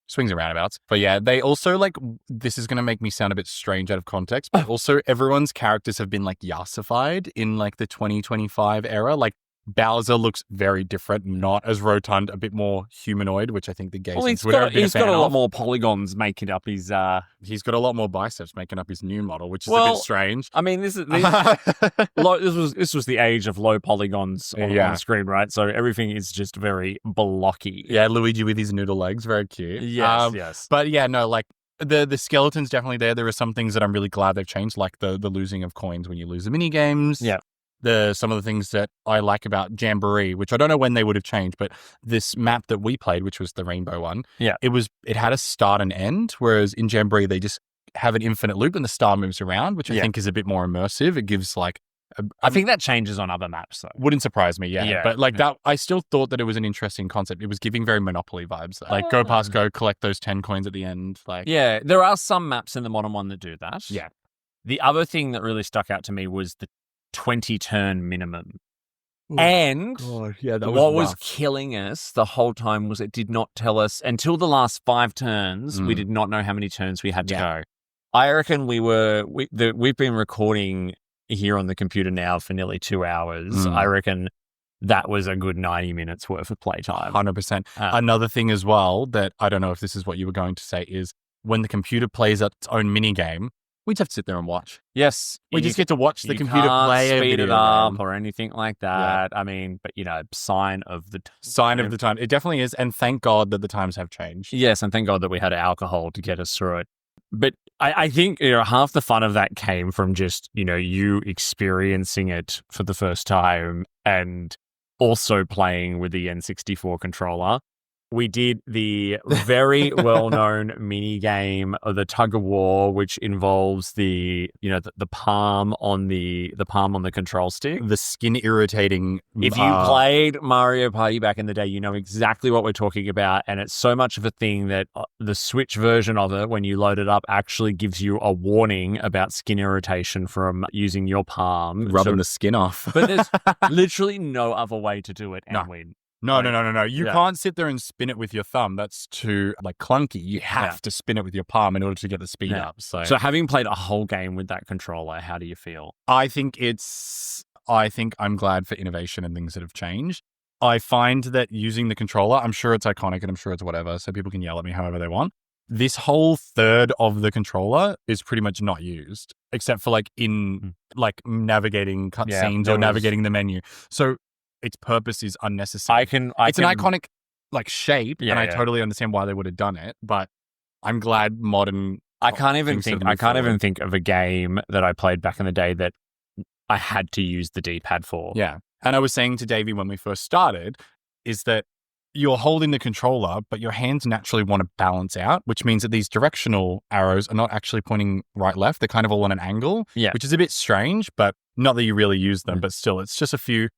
[SPEAKER 3] swings and roundabouts. But yeah, they also like, this is going to make me sound a bit strange out of context, but also everyone's characters have been like yassified in like the 2025 era. Like Bowser looks very different, not as rotund, a bit more humanoid, which I think the gays
[SPEAKER 2] he's got a lot more polygons making up his...
[SPEAKER 3] He's got a lot more biceps making up his new model, which is a bit strange.
[SPEAKER 2] I mean, this was the age of low polygons on the screen, right? So everything is just very blocky.
[SPEAKER 3] Yeah, Luigi with his noodle legs, very cute.
[SPEAKER 2] Yes.
[SPEAKER 3] But yeah, no, like the skeleton's definitely there. There are some things that I'm really glad they've changed, like the losing of coins when you lose the mini games.
[SPEAKER 2] Yeah.
[SPEAKER 3] Some of the things that I like about Jamboree, which I don't know when they would have changed, but this map that we played, which was the rainbow one, it had a start and end, whereas in Jamboree they just have an infinite loop and the star moves around, which I think is a bit more immersive. It gives like
[SPEAKER 2] I think that changes on other maps though.
[SPEAKER 3] Wouldn't surprise me, but like that, I still thought that it was an interesting concept. It was giving very Monopoly vibes, like go past go, collect those 10 coins at the end. Like
[SPEAKER 2] there are some maps in the modern one that do that.
[SPEAKER 3] Yeah.
[SPEAKER 2] The other thing that really stuck out to me was the 20 turn minimum. And what was killing us the whole time was it did not tell us until the last 5 turns. We did not know how many turns we had to go. I reckon we've been recording here on the computer now for nearly 2 hours. I reckon that was a good 90 minutes worth of playtime.
[SPEAKER 3] 100%. Another thing as well that I don't know if this is what you were going to say is when the computer plays its own mini game, we just have to sit there and watch.
[SPEAKER 2] Yes.
[SPEAKER 3] We just get to watch the computer play a
[SPEAKER 2] speed
[SPEAKER 3] video
[SPEAKER 2] it up
[SPEAKER 3] game.
[SPEAKER 2] or anything like that. Yeah. I mean, but sign of the
[SPEAKER 3] time. It definitely is. And thank God that the times have changed.
[SPEAKER 2] Yes. And thank God that we had alcohol to get us through it. But I think half the fun of that came from just, you experiencing it for the first time and also playing with the N64 controller. We did the very well-known mini game of the tug of war, which involves the palm on the control stick.
[SPEAKER 3] The skin irritating.
[SPEAKER 2] If you played Mario Party back in the day, you know exactly what we're talking about, and it's so much of a thing that the Switch version of it, when you load it up, actually gives you a warning about skin irritation from using your palm,
[SPEAKER 3] rubbing the skin off.
[SPEAKER 2] But there's literally no other way to do it and win.
[SPEAKER 3] No. You can't sit there and spin it with your thumb. That's too clunky. You have to spin it with your palm in order to get the speed up. So
[SPEAKER 2] having played a whole game with that controller, how do you feel?
[SPEAKER 3] I think I'm glad for innovation and things that have changed. I find that using the controller, I'm sure it's iconic and I'm sure it's whatever, so people can yell at me however they want. This whole third of the controller is pretty much not used, except for navigating cutscenes or navigating the menu. So its purpose is unnecessary. It's an iconic shape, and I totally understand why they would have done it. But I'm glad modern.
[SPEAKER 2] I can't even think of a game that I played back in the day that I had to use the D-pad for.
[SPEAKER 3] Yeah, and I was saying to Davey when we first started, is that you're holding the controller, but your hands naturally want to balance out, which means that these directional arrows are not actually pointing right, left. They're kind of all on an angle, which is a bit strange, but not that you really use them, but still, it's just a few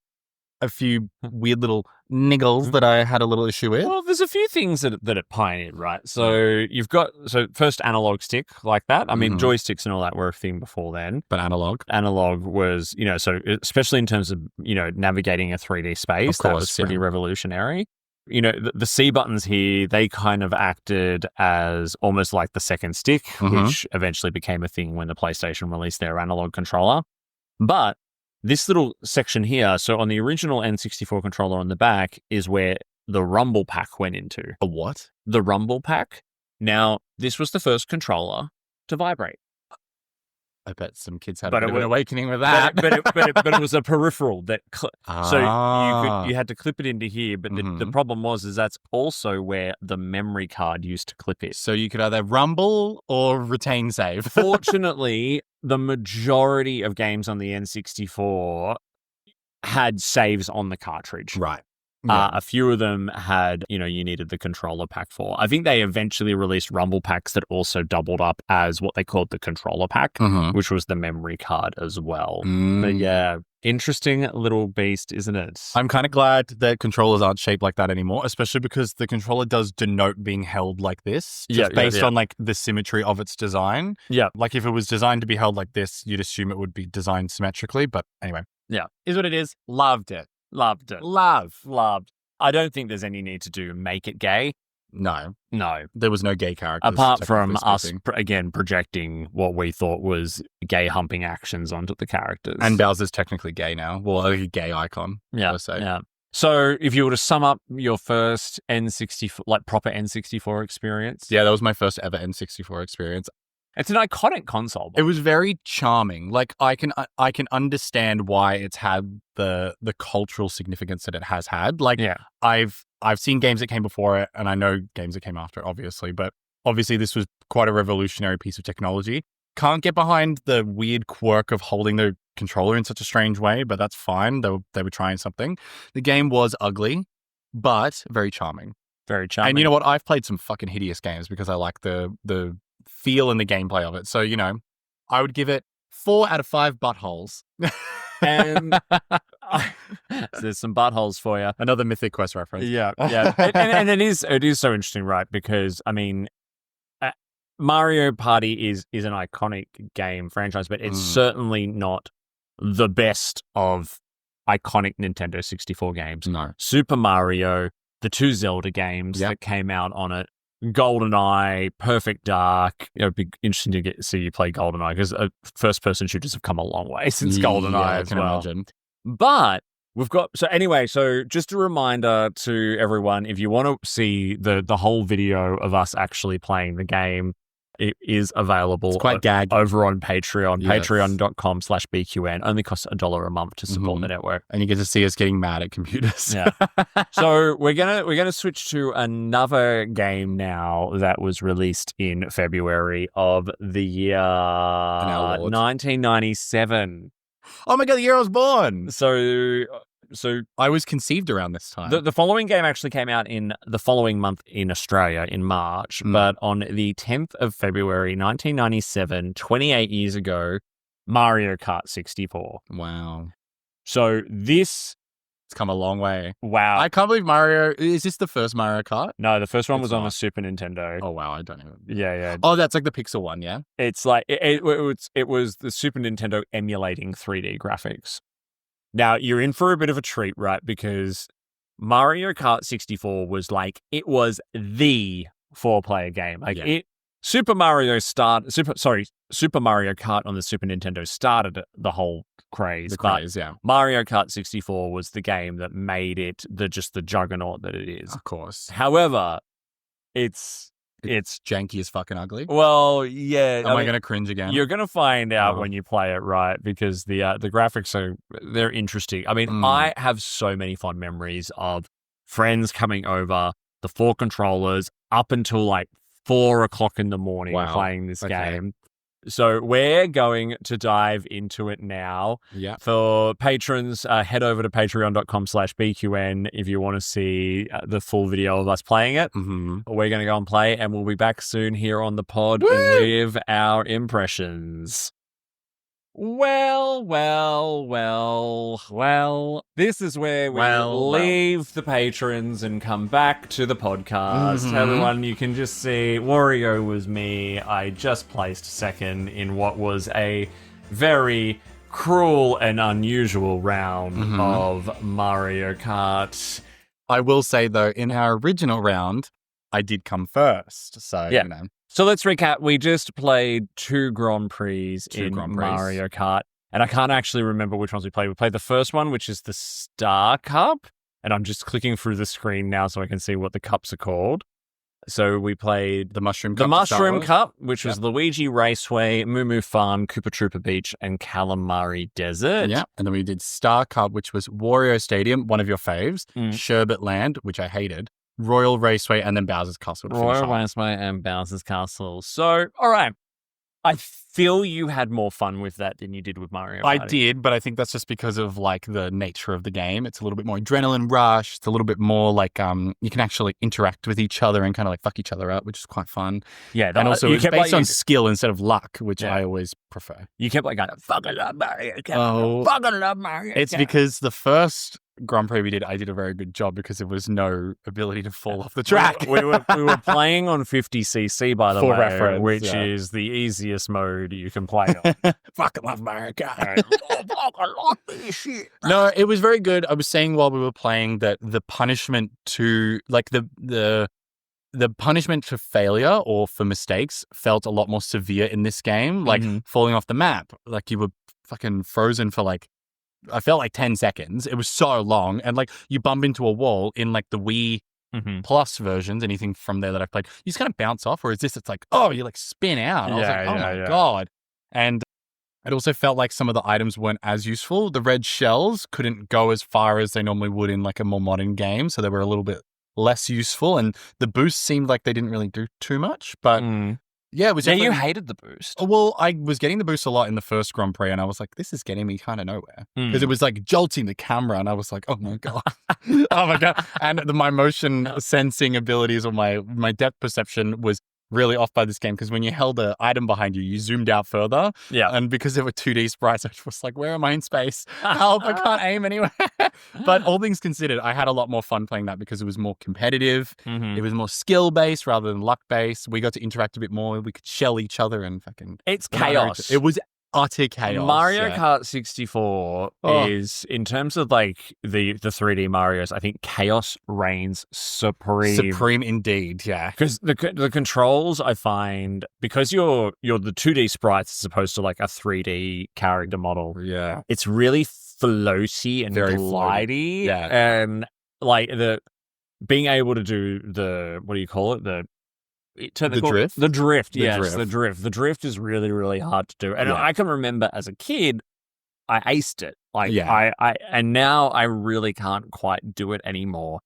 [SPEAKER 3] a few weird little niggles that I had a little issue with.
[SPEAKER 2] Well, there's a few things that it pioneered, right? So you've got first analog stick like that. I mean, joysticks and all that were a thing before then.
[SPEAKER 3] But
[SPEAKER 2] analog was, so especially in terms of, navigating a 3D space, that was pretty revolutionary. The C buttons here, they kind of acted as almost like the second stick, which eventually became a thing when the PlayStation released their analog controller. But this little section here, so on the original N64 controller on the back is where the rumble pack went into.
[SPEAKER 3] A what?
[SPEAKER 2] The rumble pack. Now, this was the first controller to vibrate.
[SPEAKER 3] I bet some kids had a bit of an awakening with that.
[SPEAKER 2] But it was a peripheral that, so you had to clip it into here. But the problem was that's also where the memory card used to clip it.
[SPEAKER 3] So you could either rumble or retain save.
[SPEAKER 2] Fortunately, the majority of games on the N64 had saves on the cartridge.
[SPEAKER 3] Right.
[SPEAKER 2] A few of them had, you needed the controller pack for. I think they eventually released rumble packs that also doubled up as what they called the controller pack, which was the memory card as well. But yeah, interesting little beast, isn't it?
[SPEAKER 3] I'm kind of glad that controllers aren't shaped like that anymore, especially because the controller does denote being held like this, just based on like the symmetry of its design.
[SPEAKER 2] Yeah.
[SPEAKER 3] Like if it was designed to be held like this, you'd assume it would be designed symmetrically. But anyway, is what it is. Loved it.
[SPEAKER 2] Loved it. Loved. I don't think there's any need to make it gay.
[SPEAKER 3] No.
[SPEAKER 2] There
[SPEAKER 3] was no gay characters.
[SPEAKER 2] Apart from us, again, projecting what we thought was gay humping actions onto the characters.
[SPEAKER 3] And Bowser's technically gay now. Well, a gay icon, I would say.
[SPEAKER 2] Yeah. So if you were to sum up your first N64, like proper N64 experience.
[SPEAKER 3] Yeah, that was my first ever N64 experience.
[SPEAKER 2] It's an iconic console.
[SPEAKER 3] It was very charming. Like I can understand why it's had the cultural significance that it has had. Like I've seen games that came before it, and I know games that came after it, obviously. But obviously, this was quite a revolutionary piece of technology. Can't get behind the weird quirk of holding the controller in such a strange way, but that's fine. They were trying something. The game was ugly, but very charming.
[SPEAKER 2] Very charming.
[SPEAKER 3] And you know what? I've played some fucking hideous games because I like the feel and the gameplay of it. So, I would give it 4 out of 5 buttholes.
[SPEAKER 2] And there's some buttholes for you.
[SPEAKER 3] Another Mythic Quest reference.
[SPEAKER 2] Yeah. and it is so interesting, right? Because, I mean, Mario Party is an iconic game franchise, but it's certainly not the best of iconic Nintendo 64 games.
[SPEAKER 3] No.
[SPEAKER 2] Super Mario, the 2 Zelda games that came out on it, GoldenEye, Perfect Dark. It'd be interesting to see you play GoldenEye because first-person shooters have come a long way since GoldenEye as well. Imagine. But we've got so just a reminder to everyone: if you want to see the whole video of us actually playing the game, it is available.
[SPEAKER 3] It's quite gag
[SPEAKER 2] over on Patreon, patreon.com/BQN. Only costs $1 a month to support the network.
[SPEAKER 3] And you get to see us getting mad at computers.
[SPEAKER 2] Yeah. So we're gonna switch to another game now that was released in February of the year 1997.
[SPEAKER 3] Oh my God, the year I was born.
[SPEAKER 2] So
[SPEAKER 3] I was conceived around this time.
[SPEAKER 2] The following game actually came out in the following month in Australia in March, but on the 10th of February, 1997, 28 years ago, Mario Kart 64.
[SPEAKER 3] Wow.
[SPEAKER 2] So it's
[SPEAKER 3] come a long way.
[SPEAKER 2] Wow.
[SPEAKER 3] I can't believe Mario, is this the first Mario Kart?
[SPEAKER 2] No, the first one was on a Super Nintendo.
[SPEAKER 3] Oh, wow. I don't even.
[SPEAKER 2] Yeah.
[SPEAKER 3] Oh, that's like the Pixel one, yeah?
[SPEAKER 2] It's like, it was the Super Nintendo emulating 3D graphics. Now, you're in for a bit of a treat, right? Because Mario Kart 64 was like, it was the 4-player game. Super Mario Kart on the Super Nintendo started the whole craze. Mario Kart 64 was the game that made it the juggernaut that it is.
[SPEAKER 3] Of course.
[SPEAKER 2] However, it's
[SPEAKER 3] janky as fucking ugly.
[SPEAKER 2] Well, yeah.
[SPEAKER 3] Am I going to cringe again?
[SPEAKER 2] You're going to find out when you play it, right? Because the graphics they're interesting. I mean, I have so many fond memories of friends coming over, the 4 controllers, up until like 4 o'clock in the morning playing this game. So we're going to dive into it now.
[SPEAKER 3] Yeah.
[SPEAKER 2] For patrons, head over to patreon.com/BQN if you want to see the full video of us playing it. We're going to go and play, and we'll be back soon here on the pod with our impressions. Well. This is where we leave the patrons and come back to the podcast. Everyone, you can just see Wario was me. I just placed second in what was a very cruel and unusual round of Mario Kart.
[SPEAKER 3] I will say, though, in our original round, I did come first. So,
[SPEAKER 2] yeah. So let's recap. We just played two Grand Prix in Mario Kart, and I can't actually remember which ones we played. We played the first one, which is the Star Cup, and I'm just clicking through the screen now so I can see what the cups are called. So we played
[SPEAKER 3] the Mushroom Cup.
[SPEAKER 2] The Mushroom Cup, which was Luigi Raceway, Moo Moo Farm, Koopa Troopa Beach, and Calamari Desert.
[SPEAKER 3] Yeah, and then we did Star Cup, which was Wario Stadium, one of your faves, Sherbet Land, which I hated, Royal Raceway, and then Bowser's Castle.
[SPEAKER 2] Royal Raceway and Bowser's Castle. So, all right. I feel you had more fun with that than you did with Mario Party.
[SPEAKER 3] I did, but I think that's just because of like the nature of the game. It's a little bit more adrenaline rush. It's a little bit more like you can actually interact with each other and kind of like fuck each other up, which is quite fun.
[SPEAKER 2] Yeah,
[SPEAKER 3] and also it's based on skill instead of luck, which I always prefer.
[SPEAKER 2] You kept like going, fucking love Mario Kart. Fucking love Mario Kart.
[SPEAKER 3] It's because the first Grand Prix we did, I did a very good job because there was no ability to fall off the track.
[SPEAKER 2] we were playing on 50cc, by the
[SPEAKER 3] For
[SPEAKER 2] way,
[SPEAKER 3] reference,
[SPEAKER 2] which is the easiest mode you can play on.
[SPEAKER 3] Fucking love Mario Kart. No, it was very good. I was saying while we were playing that the punishment to like the punishment for failure or for mistakes felt a lot more severe in this game. Like falling off the map, like you were fucking frozen for like, I felt like 10 seconds. It was so long. And like you bump into a wall in like the Wii Plus versions, anything from there that I've played, you just kind of bounce off. Whereas this, it's like, oh, you like spin out. I was like, oh my God. And it also felt like some of the items weren't as useful. The red shells couldn't go as far as they normally would in like a more modern game. So they were a little bit less useful. And the boosts seemed like they didn't really do too much. But yeah, it was
[SPEAKER 2] you hated the boost.
[SPEAKER 3] Well, I was getting the boost a lot in the first Grand Prix, and I was like, this is getting me kind of nowhere. Because it was like jolting the camera, and I was like, oh my God. Oh my God. And my motion sensing abilities or my depth perception was really off by this game, because when you held an item behind you, you zoomed out further. Yeah. And because there were 2D sprites, I was like, where am I in space? Help, I can't aim anywhere. But all things considered, I had a lot more fun playing that because it was more competitive. It was more skill-based rather than luck-based. We got to interact a bit more. We could shell each other and fucking...
[SPEAKER 2] It's chaos.
[SPEAKER 3] It was utter chaos.
[SPEAKER 2] Mario Kart 64 is, in terms of like the 3D Marios, I think chaos reigns supreme.
[SPEAKER 3] Supreme indeed, yeah.
[SPEAKER 2] Because the controls, I find, because you're the 2D sprites as opposed to like a 3D character model.
[SPEAKER 3] Yeah.
[SPEAKER 2] It's really floaty and
[SPEAKER 3] very
[SPEAKER 2] glidey.
[SPEAKER 3] Yeah.
[SPEAKER 2] And like being able to do the, what do you call it? The drift? The drift, yes. The drift is really, really hard to do. And I can remember as a kid, I aced it. Like, and now I really can't quite do it anymore.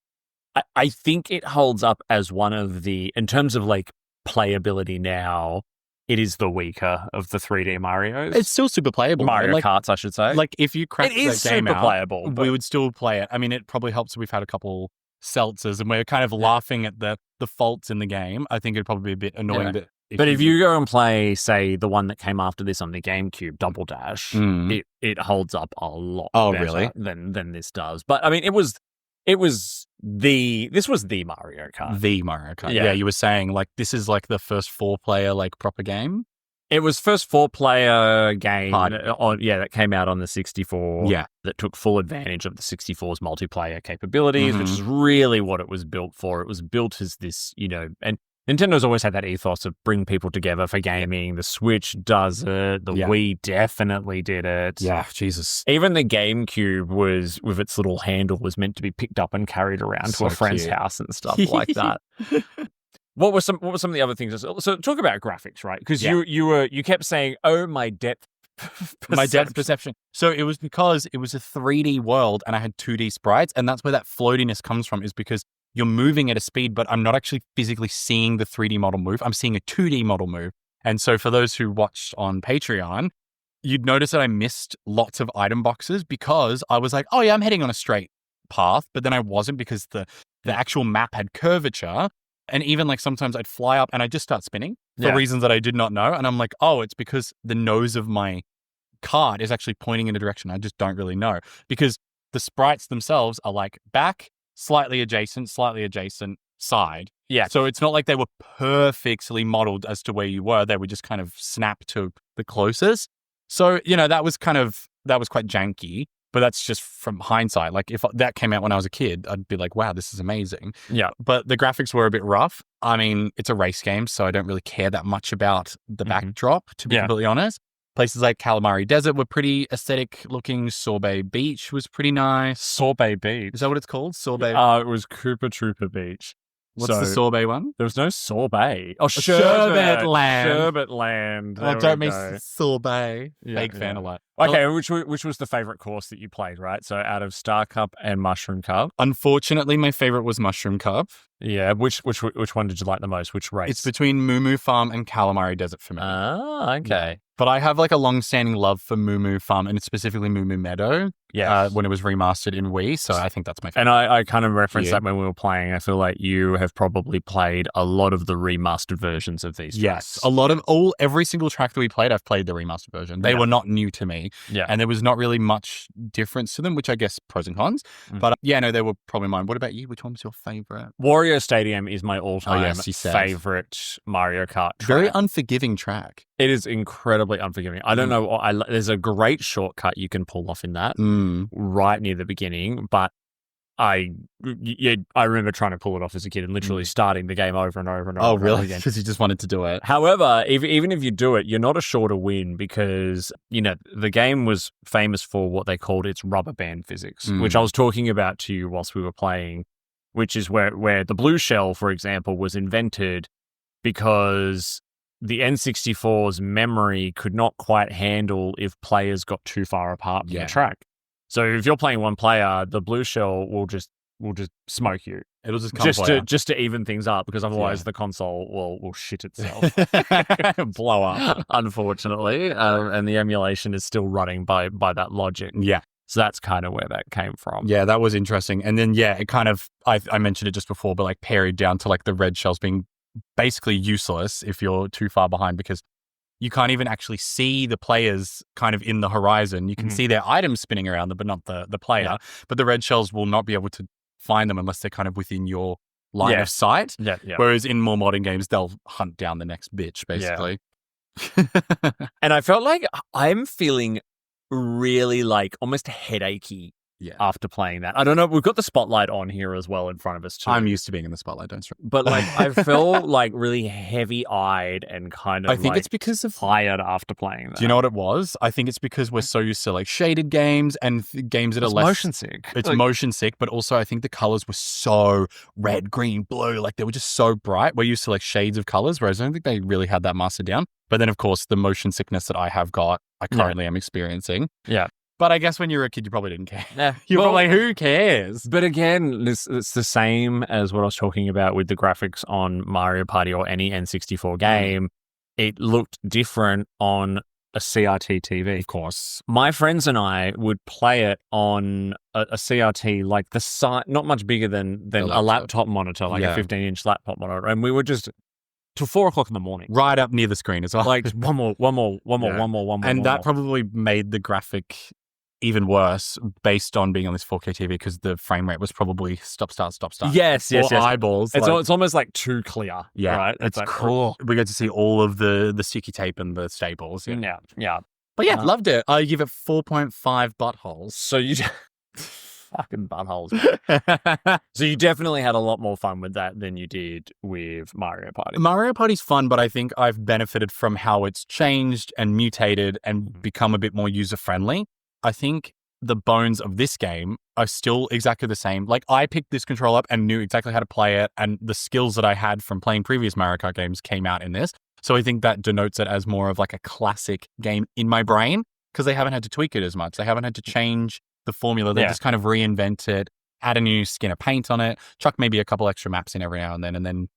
[SPEAKER 2] I think it holds up as one of the, in terms of like playability now, it is the weaker of the 3D Marios.
[SPEAKER 3] It's still super playable.
[SPEAKER 2] Mario Karts, I should say.
[SPEAKER 3] Like, if you crack that game out,
[SPEAKER 2] super playable,
[SPEAKER 3] we would still play it. I mean, it probably helps if we've had a couple seltzers and we're kind of laughing at the faults in the game. I think it'd probably be a bit annoying.
[SPEAKER 2] But if you go and play, say, the one that came after this on the GameCube, Double Dash, it holds up a lot better than this does. But I mean, this was the Mario Kart.
[SPEAKER 3] The Mario Kart. Yeah, you were saying like this is like the first 4-player like proper game.
[SPEAKER 2] It was first 4-player game that came out on the 64.
[SPEAKER 3] Yeah.
[SPEAKER 2] That took full advantage of the 64's multiplayer capabilities, which is really what it was built for. It was built as this, and Nintendo's always had that ethos of bring people together for gaming. The Switch does it. The Wii definitely did it.
[SPEAKER 3] Yeah, Jesus.
[SPEAKER 2] Even the GameCube was, with its little handle, was meant to be picked up and carried around to a friend's house and stuff like that. What were some of the other things? So talk about graphics, right? Because you kept saying, "Oh, my depth perception."
[SPEAKER 3] My depth perception. So it was because it was a 3D world and I had 2D sprites, and that's where that floatiness comes from. Is because you're moving at a speed, but I'm not actually physically seeing the 3D model move. I'm seeing a 2D model move. And so for those who watched on Patreon, you'd notice that I missed lots of item boxes because I was like, "Oh yeah, I'm heading on a straight path," but then I wasn't because the actual map had curvature. And even like sometimes I'd fly up and I'd just start spinning for reasons that I did not know. And I'm like, oh, it's because the nose of my Kart is actually pointing in a direction. I just don't really know because the sprites themselves are like back, slightly adjacent, side.
[SPEAKER 2] Yeah.
[SPEAKER 3] So it's not like they were perfectly modeled as to where you were. They were just kind of snapped to the closest. So, that was quite janky, but that's just from hindsight. Like if that came out when I was a kid, I'd be like, wow, this is amazing.
[SPEAKER 2] Yeah.
[SPEAKER 3] But the graphics were a bit rough. I mean, it's a race game, so I don't really care that much about the backdrop, to be completely honest. Places like Calamari Desert were pretty aesthetic looking. Sorbet Beach was pretty nice.
[SPEAKER 2] Sorbet Beach.
[SPEAKER 3] Is that what it's called? Sorbet?
[SPEAKER 2] It was Koopa Troopa Beach.
[SPEAKER 3] What's the sorbet one?
[SPEAKER 2] There was no sorbet. Oh,
[SPEAKER 3] Sherbet Land.
[SPEAKER 2] Sherbet Land.
[SPEAKER 3] Oh, don't make sorbet. Fake fan of that.
[SPEAKER 2] Okay, which was the favorite course that you played, right? So out of Star Cup and Mushroom Cup.
[SPEAKER 3] Unfortunately, my favorite was Mushroom Cup.
[SPEAKER 2] Yeah, which one did you like the most? Which race?
[SPEAKER 3] It's between Moo Moo Farm and Calamari Desert for me.
[SPEAKER 2] Ah, okay.
[SPEAKER 3] Yeah. But I have like a long-standing love for Moo Moo Farm and specifically Moo Moo Meadow.
[SPEAKER 2] Yeah,
[SPEAKER 3] when it was remastered in Wii, so I think that's my favorite.
[SPEAKER 2] And I kind of referenced that when we were playing. I feel like you have probably played a lot of the remastered versions of these tracks.
[SPEAKER 3] Yes, every single track that we played, I've played the remastered version. They were not new to me.
[SPEAKER 2] Yeah,
[SPEAKER 3] and there was not really much difference to them, which I guess pros and cons. But they were probably mine. What about you? Which one was your favorite?
[SPEAKER 2] Wario Stadium is my all-time favorite Mario Kart track.
[SPEAKER 3] Very unforgiving track.
[SPEAKER 2] It is incredibly unforgiving. I don't know. There's a great shortcut you can pull off in that right near the beginning, but I remember trying to pull it off as a kid and literally starting the game over and over and over.
[SPEAKER 3] Oh, really? Because you just wanted to do it.
[SPEAKER 2] However, even if you do it, you're not assured to win because, the game was famous for what they called its rubber band physics, which I was talking about to you whilst we were playing, which is where the blue shell, for example, was invented because the N64's memory could not quite handle if players got too far apart from the track. So if you're playing one player, the blue shell will just smoke you.
[SPEAKER 3] It'll just come
[SPEAKER 2] just to even things up because otherwise the console will shit itself,
[SPEAKER 3] blow up.
[SPEAKER 2] Unfortunately, and the emulation is still running by that logic.
[SPEAKER 3] Yeah.
[SPEAKER 2] So that's kind of where that came from.
[SPEAKER 3] Yeah, that was interesting. And then it kind of I mentioned it just before, but like parried down to like the red shells being basically useless if you're too far behind because you can't even actually see the players kind of in the horizon. You can see their items spinning around them, but not the player. Yeah. But the red shells will not be able to find them unless they're kind of within your line of sight.
[SPEAKER 2] Yeah.
[SPEAKER 3] Whereas in more modern games, they'll hunt down the next bitch, basically.
[SPEAKER 2] Yeah. And I felt like I'm feeling really like almost headachy after playing that. I don't know. We've got the spotlight on here as well in front of us too.
[SPEAKER 3] I'm used to being in the spotlight, don't stress.
[SPEAKER 2] But like I felt like really heavy-eyed and kind of
[SPEAKER 3] I think it's because of
[SPEAKER 2] tired after playing that.
[SPEAKER 3] Do you know what it was? I think it's because we're so used to like shaded games and games that are less
[SPEAKER 2] motion sick.
[SPEAKER 3] It's motion sick, but also I think the colors were so red, green, blue, like they were just so bright. We're used to like shades of colors, whereas I don't think they really had that mastered down. But then of course the motion sickness that I currently am experiencing.
[SPEAKER 2] Yeah.
[SPEAKER 3] But I guess when you were a kid, you probably didn't care.
[SPEAKER 2] Yeah.
[SPEAKER 3] You were like, who cares?
[SPEAKER 2] But again, it's the same as what I was talking about with the graphics on Mario Party or any N64 game. It looked different on a CRT TV.
[SPEAKER 3] Of course.
[SPEAKER 2] My friends and I would play it on a CRT, like the size, not much bigger than a laptop monitor, like a 15-inch laptop monitor. And we were just till 4 o'clock in the morning.
[SPEAKER 3] Right up near the screen as well.
[SPEAKER 2] Like one more.
[SPEAKER 3] And that probably made the graphic even worse based on being on this 4K TV because the frame rate was probably stop, start.
[SPEAKER 2] Yes.
[SPEAKER 3] Eyeballs.
[SPEAKER 2] It's almost like too clear.
[SPEAKER 3] Yeah.
[SPEAKER 2] Right?
[SPEAKER 3] It's
[SPEAKER 2] like,
[SPEAKER 3] cool. We get to see all of the sticky tape and the staples.
[SPEAKER 2] Yeah.
[SPEAKER 3] But loved it. I give it 4.5 buttholes.
[SPEAKER 2] So you fucking buttholes. So you definitely had a lot more fun with that than you did with Mario Party.
[SPEAKER 3] Mario Party's fun, but I think I've benefited from how it's changed and mutated and become a bit more user-friendly. I think the bones of this game are still exactly the same. Like I picked this control up and knew exactly how to play it, and the skills that I had from playing previous Mario Kart games came out in this. So I think that denotes it as more of like a classic game in my brain because they haven't had to tweak it as much. They haven't had to change the formula. They just kind of reinvent it, add a new skin of paint on it, chuck maybe a couple extra maps in every now and then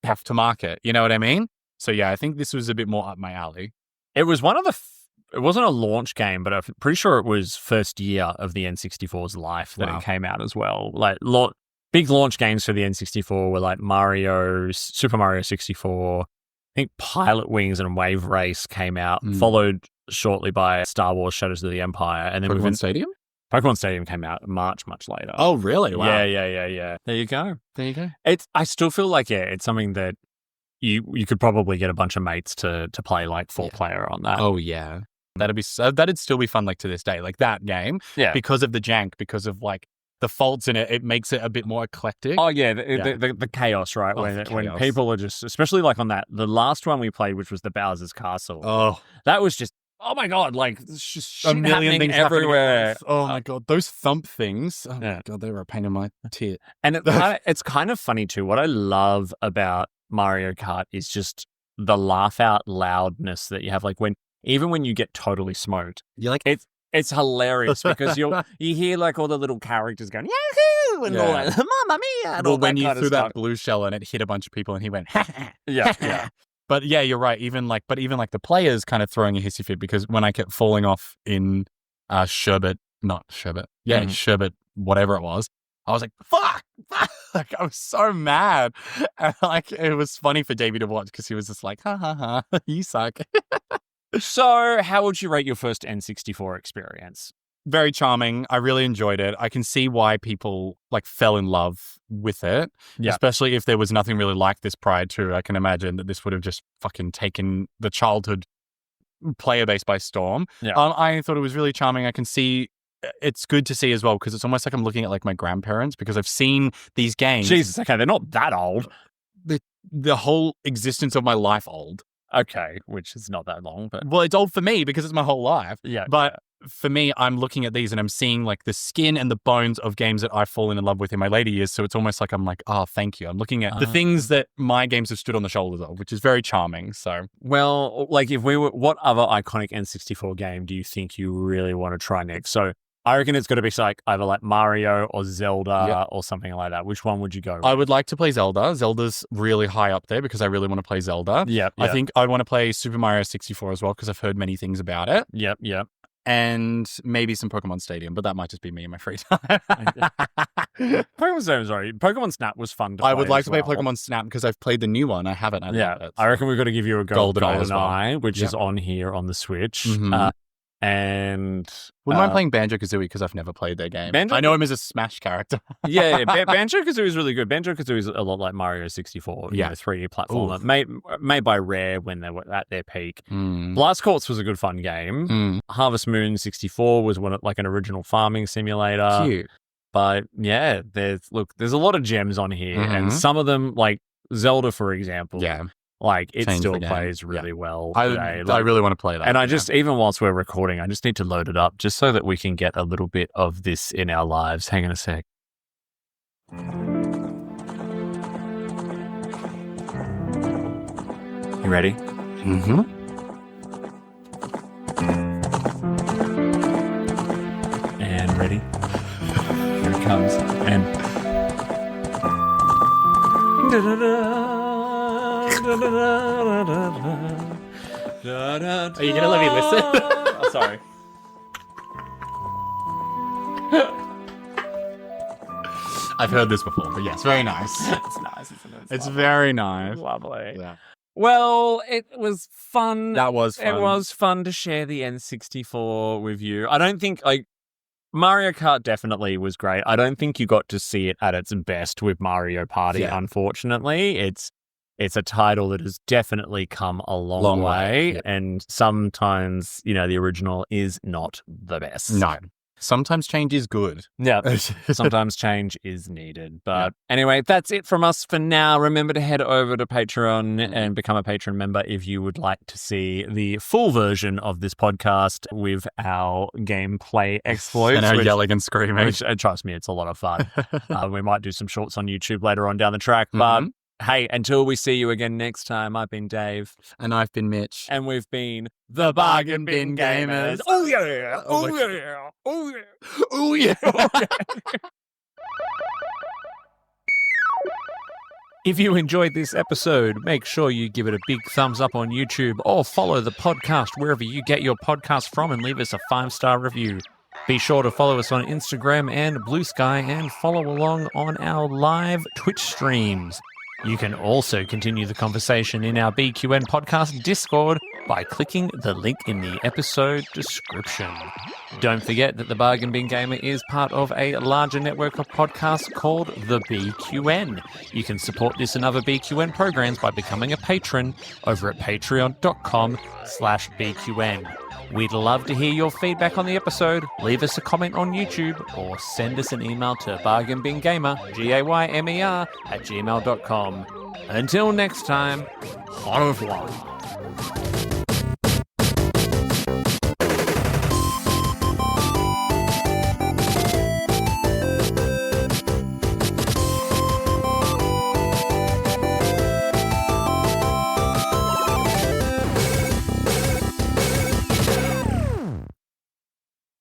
[SPEAKER 3] have to market. You know what I mean? So yeah, I think this was a bit more up my alley.
[SPEAKER 2] It was one of the it wasn't a launch game, but I'm pretty sure it was first year of the N64's life that it came out as well. Like big launch games for the N64 were like Super Mario 64. I think Pilot Wings and Wave Race came out, followed shortly by Star Wars Shadows of the Empire. And then
[SPEAKER 3] Pokemon Stadium?
[SPEAKER 2] Pokemon Stadium came out much later.
[SPEAKER 3] Oh, really? Wow.
[SPEAKER 2] Yeah. There you go.
[SPEAKER 3] There you go.
[SPEAKER 2] I still feel like, it's something that you could probably get a bunch of mates to play like 4-player on that.
[SPEAKER 3] Oh, yeah. That'd still be fun, like, to this day. Like, that game, because of the jank, because of, like, the faults in it, it makes it a bit more eclectic.
[SPEAKER 2] Oh, yeah, the chaos, right? When people are just, especially like on the last one we played, which was the Bowser's Castle.
[SPEAKER 3] Oh.
[SPEAKER 2] That was just, oh my God, like, it's just
[SPEAKER 3] a million things
[SPEAKER 2] everywhere.
[SPEAKER 3] Oh my God, those thump things. Oh my God, they were a pain in my tit.
[SPEAKER 2] And it's kind of funny too. What I love about Mario Kart is just the laugh out loudness that you have. Like even when you get totally smoked,
[SPEAKER 3] you're like,
[SPEAKER 2] it's hilarious because you hear like all the little characters going yahoo and all like Mamma Mia. And all
[SPEAKER 3] when
[SPEAKER 2] that
[SPEAKER 3] you
[SPEAKER 2] kind
[SPEAKER 3] threw
[SPEAKER 2] of
[SPEAKER 3] that
[SPEAKER 2] stuff.
[SPEAKER 3] blue shell and it hit a bunch of people and he went
[SPEAKER 2] yeah.
[SPEAKER 3] But yeah, you're right. Even like the players kind of throwing a hissy fit because when I kept falling off in Sherbet, whatever it was, I was like, fuck! Like, I was so mad. And like, it was funny for Davey to watch because he was just like, ha, you suck.
[SPEAKER 2] So how would you rate your first N64 experience?
[SPEAKER 3] Very charming. I really enjoyed it. I can see why people like fell in love with it, especially if there was nothing really like this prior to. I can imagine that this would have just fucking taken the childhood player base by storm.
[SPEAKER 2] Yeah.
[SPEAKER 3] I thought it was really charming. I can see it's good to see as well because it's almost like I'm looking at like my grandparents because I've seen these games.
[SPEAKER 2] Jesus, okay, they're not that old.
[SPEAKER 3] The whole existence of my life old.
[SPEAKER 2] Okay, which is not that long, but
[SPEAKER 3] well, it's old for me because it's my whole life.
[SPEAKER 2] Yeah,
[SPEAKER 3] but for me, I'm looking at these and I'm seeing like the skin and the bones of games that I've fallen in love with in my later years. So it's almost like I'm like, oh, thank you. I'm looking at the things that my games have stood on the shoulders of, which is very charming. So,
[SPEAKER 2] well, like what other iconic N64 game do you think you really want to try next? So I reckon it's got to be like either like Mario or Zelda or something like that. Which one would you go with?
[SPEAKER 3] I would like to play Zelda. Zelda's really high up there because I really want to play Zelda.
[SPEAKER 2] Yep.
[SPEAKER 3] I think I want to play Super Mario 64 as well because I've heard many things about it.
[SPEAKER 2] Yep.
[SPEAKER 3] And maybe some Pokemon Stadium, but that might just be me in my free time.
[SPEAKER 2] Pokemon Stadium, sorry. Pokemon Snap was fun to play.
[SPEAKER 3] I would like to play Pokemon Snap because I've played the new one. I haven't. I love it, so.
[SPEAKER 2] I reckon we've got to give you a
[SPEAKER 3] GoldenEye as
[SPEAKER 2] well, which is on here on the Switch.
[SPEAKER 3] Mm-hmm.
[SPEAKER 2] And
[SPEAKER 3] wouldn't mind playing Banjo-Kazooie because I've never played their game. I know him as a Smash character.
[SPEAKER 2] Banjo-Kazooie is really good. Banjo-Kazooie is a lot like Mario 64, 3D platformer, made by Rare when they were at their peak. Blast Corps was a good fun game. Harvest Moon 64 was like an original farming simulator.
[SPEAKER 3] Cute.
[SPEAKER 2] But yeah, there's a lot of gems on here, and some of them, like Zelda, for example.
[SPEAKER 3] Yeah.
[SPEAKER 2] Like, it still plays really well today.
[SPEAKER 3] I really want to play that.
[SPEAKER 2] And I just, even whilst we're recording, I just need to load it up just so that we can get a little bit of this in our lives. Hang on a sec. You ready?
[SPEAKER 3] Mm-hmm.
[SPEAKER 2] And ready? Here it comes. And...
[SPEAKER 3] Are you going to let me listen?
[SPEAKER 2] Oh, sorry.
[SPEAKER 3] I've heard this before, but yes, very nice.
[SPEAKER 2] It's nice, isn't it?
[SPEAKER 3] It's very nice.
[SPEAKER 2] Lovely.
[SPEAKER 3] Yeah.
[SPEAKER 2] Well, it was fun.
[SPEAKER 3] That was fun.
[SPEAKER 2] It was fun to share the N64 with you. I don't think, Mario Kart definitely was great. I don't think you got to see it at its best with Mario Party, unfortunately. It's a title that has definitely come a long way. And sometimes, the original is not the best.
[SPEAKER 3] No. Sometimes change is good.
[SPEAKER 2] Yeah. Sometimes change is needed. But anyway, that's it from us for now. Remember to head over to Patreon and become a patron member if you would like to see the full version of this podcast with our gameplay exploits.
[SPEAKER 3] And our yelling and screaming.
[SPEAKER 2] Which, trust me, it's a lot of fun. We might do some shorts on YouTube later on down the track. But hey, until we see you again next time, I've been Dave.
[SPEAKER 3] And I've been Mitch.
[SPEAKER 2] And we've been the Bargain Bin Gamers.
[SPEAKER 3] Oh, yeah.
[SPEAKER 2] Oh, yeah. Oh, yeah.
[SPEAKER 3] Oh, yeah.
[SPEAKER 2] If you enjoyed this episode, make sure you give it a big thumbs up on YouTube or follow the podcast wherever you get your podcast from and leave us a 5-star review. Be sure to follow us on Instagram and Blue Sky and follow along on our live Twitch streams. You can also continue the conversation in our BQN podcast Discord by clicking the link in the episode description. Don't forget that the Bargain Bin Gamer is part of a larger network of podcasts called the BQN. You can support this and other BQN programs by becoming a patron over at patreon.com/BQN. We'd love to hear your feedback on the episode. Leave us a comment on YouTube or send us an email to bargainbingamer, GAYMER, @gmail.com. Until next time, au revoir.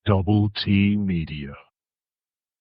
[SPEAKER 4] Double T Media.